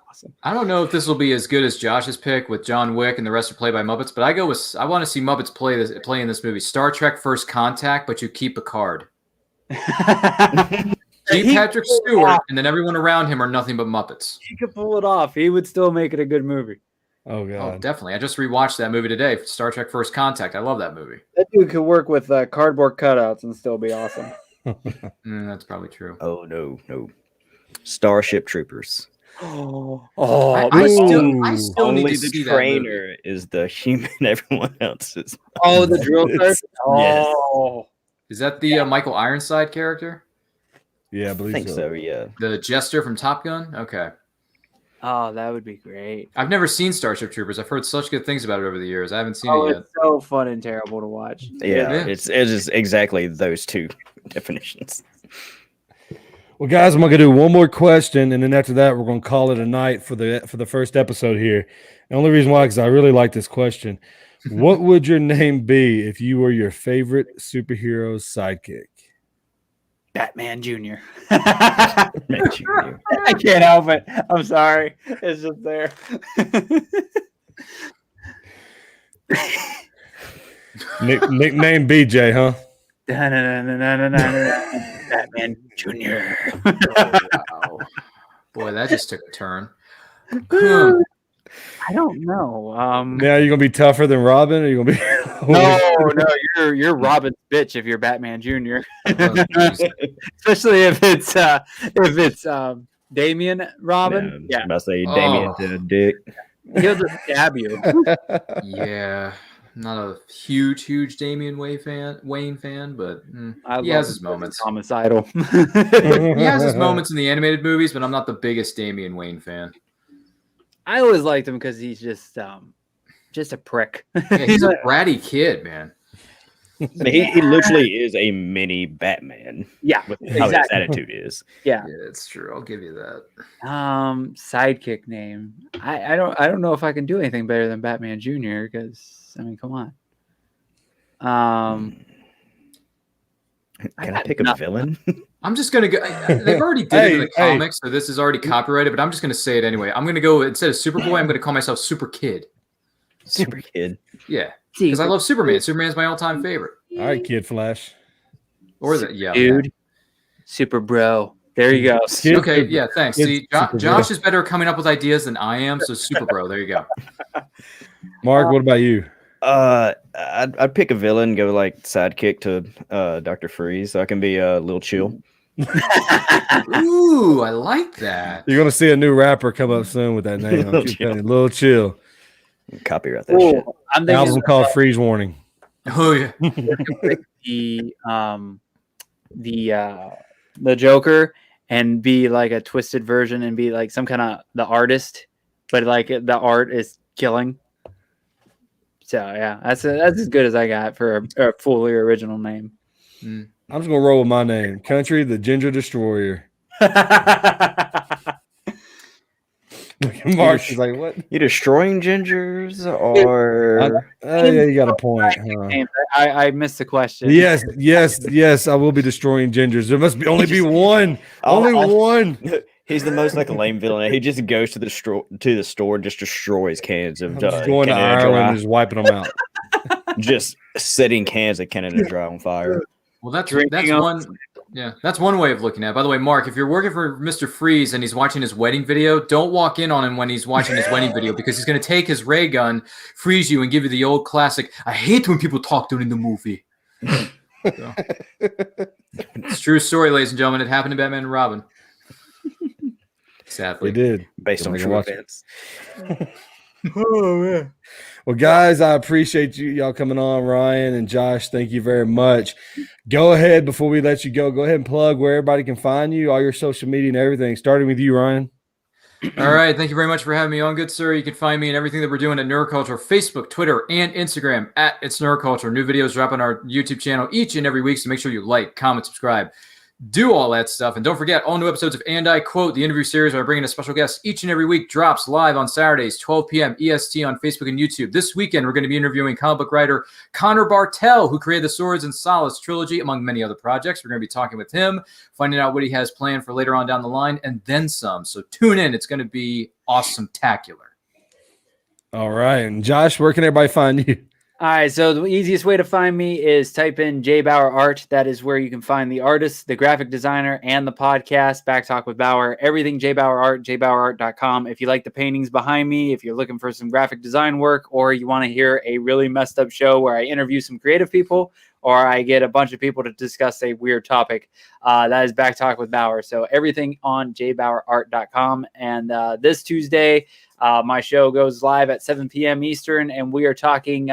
awesome. I don't know if this will be as good as Josh's pick with John Wick and the rest are played by Muppets, but I want to see Muppets play in this movie. Star Trek First Contact, but you keep a card. Keep Patrick Stewart, and then everyone around him are nothing but Muppets. He could pull it off. He would still make it a good movie. Oh, God. Oh, definitely. I just rewatched that movie today, Star Trek First Contact. I love that movie. That dude could work with cardboard cutouts and still be awesome. That's probably true. Oh, no. Starship Troopers. I still need to see that. Trainer is the human everyone else is. Oh, the drill sergeant? Oh. Yes. Is that the Michael Ironside character? Yeah, I believe so, yeah. The jester from Top Gun? Okay. Oh, that would be great. I've never seen Starship Troopers. I've heard such good things about it over the years. I haven't seen it yet. It's so fun and terrible to watch. Yeah. It's just exactly those two definitions. Well, guys, I'm going to do one more question, and then after that, we're going to call it a night for the first episode here. The only reason why, because I really like this question. What would your name be if you were your favorite superhero's sidekick? Batman Jr. I can't help it. I'm sorry. It's just there. Nickname BJ, huh? Batman Jr. Wow. Boy, that just took a turn. I don't know. Now you're gonna be tougher than Robin, or you gonna be? No, you're Robin's bitch if you're Batman Jr. Especially if it's Damian Robin. Yeah, I'm about to say Damian did a dick. He'll just stab you. Yeah, not a huge Damian Wayne fan, but he has his moments. Homicidal. He has his moments in the animated movies, but I'm not the biggest Damian Wayne fan. I always liked him because he's just a prick. Yeah, he's a bratty kid, man. He literally is a mini Batman. Yeah, with how his attitude is. Yeah, it's true. I'll give you that. Sidekick name. I don't know if I can do anything better than Batman Jr. Because I mean, come on. Can I pick a villain? I'm just gonna go. They've already did it in the comics, so this is already copyrighted. But I'm just gonna say it anyway. I'm gonna go instead of Superboy. I'm gonna call myself Super Kid. Super Kid. Yeah, because I love Superman. Superman's my all-time favorite. All right, Kid Flash. Or dude, Super Bro. There you go. Okay, yeah, thanks. See, Josh is better at coming up with ideas than I am, so Super Bro. There you go. Mark, what about you? I'd pick a villain, go like sidekick to Dr. Freeze, so I can be a little chill. Ooh, I like that. You're gonna see a new rapper come up soon with that name. Little chill. Copyright that shit. I'm thinking album called Freeze Warning. Oh yeah. the Joker and be like a twisted version and be like some kind of the artist, but like the art is killing. So yeah, that's as good as I got for a fully original name. I'm just gonna roll with my name, Country the Ginger Destroyer. Mark is like, what? You destroying gingers or? Yeah, you got a point. Huh? I missed the question. Yes. I will be destroying gingers. There must only be one. Only one. He's the most like lame villain. He just goes to the store and just destroys cans of. Just going to Ireland and just wiping them out. Just setting cans of Canada Dry on fire. Well, that's one. Yeah, that's one way of looking at it. By the way, Mark, if you're working for Mr. Freeze and he's watching his wedding video, don't walk in on him when he's watching his wedding video because he's going to take his ray gun, freeze you, and give you the old classic, I hate when people talk during the movie. So. It's a true story, ladies and gentlemen. It happened to Batman and Robin. Sadly. It did. Based on true events. Oh, man. Well, guys, I appreciate y'all coming on. Ryan and Josh, thank you very much. Go ahead, before we let you go ahead and plug where everybody can find you, all your social media and everything, starting with you, Ryan. All right. Thank you very much for having me on, good sir. You can find me and everything that we're doing at Neuroculture, Facebook, Twitter, and Instagram at It's Neuroculture. New videos drop on our YouTube channel each and every week, so make sure you like, comment, subscribe. Do all that stuff. And don't forget, all new episodes of And I Quote, the interview series where I bring in a special guest each and every week, drops live on Saturdays, 12 p.m. EST on Facebook and YouTube. This weekend, we're going to be interviewing comic book writer Connor Bartel, who created the Swords and Solace trilogy, among many other projects. We're going to be talking with him, finding out what he has planned for later on down the line, and then some. So tune in. It's going to be awesome-tacular. All right. And Josh, where can everybody find you? All right, so the easiest way to find me is type in J Bauer Art. That is where you can find the artist, the graphic designer, and the podcast, Back Talk with Bauer. Everything J Bauer Art, jbauerart.com. If you like the paintings behind me, if you're looking for some graphic design work, or you want to hear a really messed up show where I interview some creative people, or I get a bunch of people to discuss a weird topic, that is Back Talk with Bauer. So everything on jbauerart.com. And this Tuesday, my show goes live at 7 p.m. Eastern, and we are talking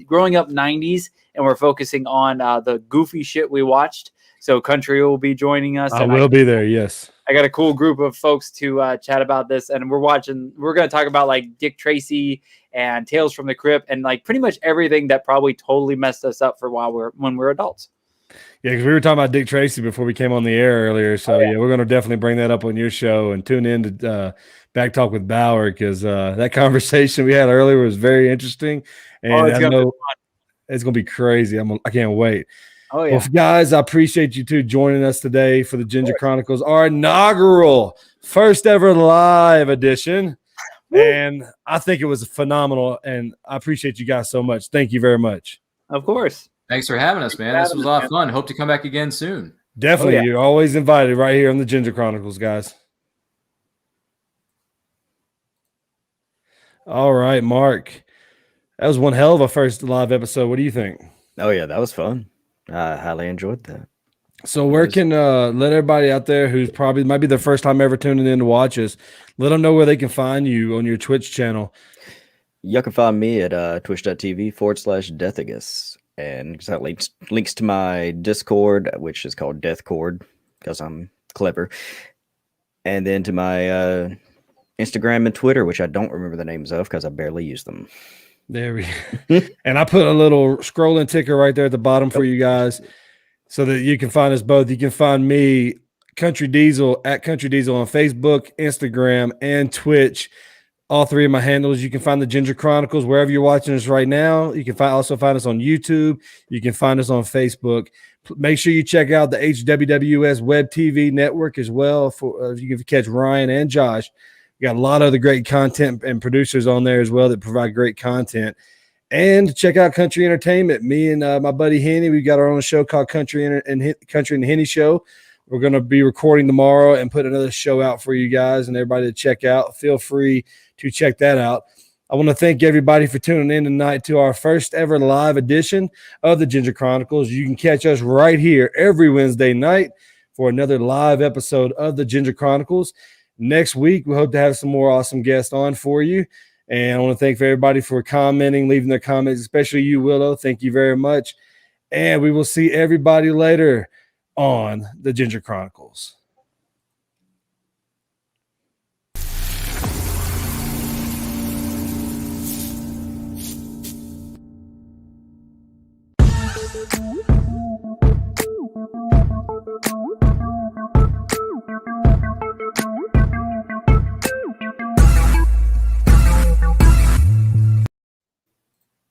growing up 90s, and we're focusing on the goofy shit we watched. So Country will be joining us. I will be there, yes. I got a cool group of folks to chat about this, and we're going to talk about like Dick Tracy and Tales from the Crypt and like pretty much everything that probably totally messed us up for when we're adults. Yeah, because we were talking about Dick Tracy before we came on the air earlier. So, yeah, we're going to definitely bring that up on your show and tune in to Back Talk with Bauer because that conversation we had earlier was very interesting. And I know it's going to be crazy. I can't wait. Oh, yeah. Well, guys, I appreciate you two joining us today for the Ginger Chronicles, our inaugural first ever live edition. And I think it was phenomenal. And I appreciate you guys so much. Thank you very much. Of course. Thanks for having us, man. This was a lot of fun. Hope to come back again soon. Definitely. Oh, yeah. You're always invited right here on the Ginger Chronicles, guys. All right, Mark. That was one hell of a first live episode. What do you think? Oh, yeah, that was fun. I highly enjoyed that. So where can let everybody out there who's probably might be their first time ever tuning in to watch us, let them know where they can find you on your Twitch channel. You can find me at twitch.tv/Deathagus. And that links to my Discord, which is called Deathcord, because I'm clever. And then to my Instagram and Twitter, which I don't remember the names of because I barely use them. There we go. And I put a little scrolling ticker right there at the bottom for you guys so that you can find us both. You can find me, Country Diesel, at Country Diesel on Facebook, Instagram, and Twitch. all three of my handles. You can find the Ginger Chronicles wherever you're watching us right now. You can also find us on YouTube. You can find us on Facebook. Make sure you check out the HWWS Web TV network as well. For you can catch Ryan and Josh. We got a lot of other great content and producers on there as well that provide great content. And check out Country Entertainment. Me and my buddy Henny, we've got our own show called Country and the Henny Show. We're going to be recording tomorrow and put another show out for you guys and everybody to check out. Feel free to check that out. I want to thank everybody for tuning in tonight to our first ever live edition of the Ginger Chronicles. You can catch us right here every Wednesday night for another live episode of the Ginger Chronicles. Next week, we hope to have some more awesome guests on for you. And I want to thank everybody for commenting, leaving their comments, especially you, Willow. Thank you very much. And we will see everybody later on the Ginger Chronicles.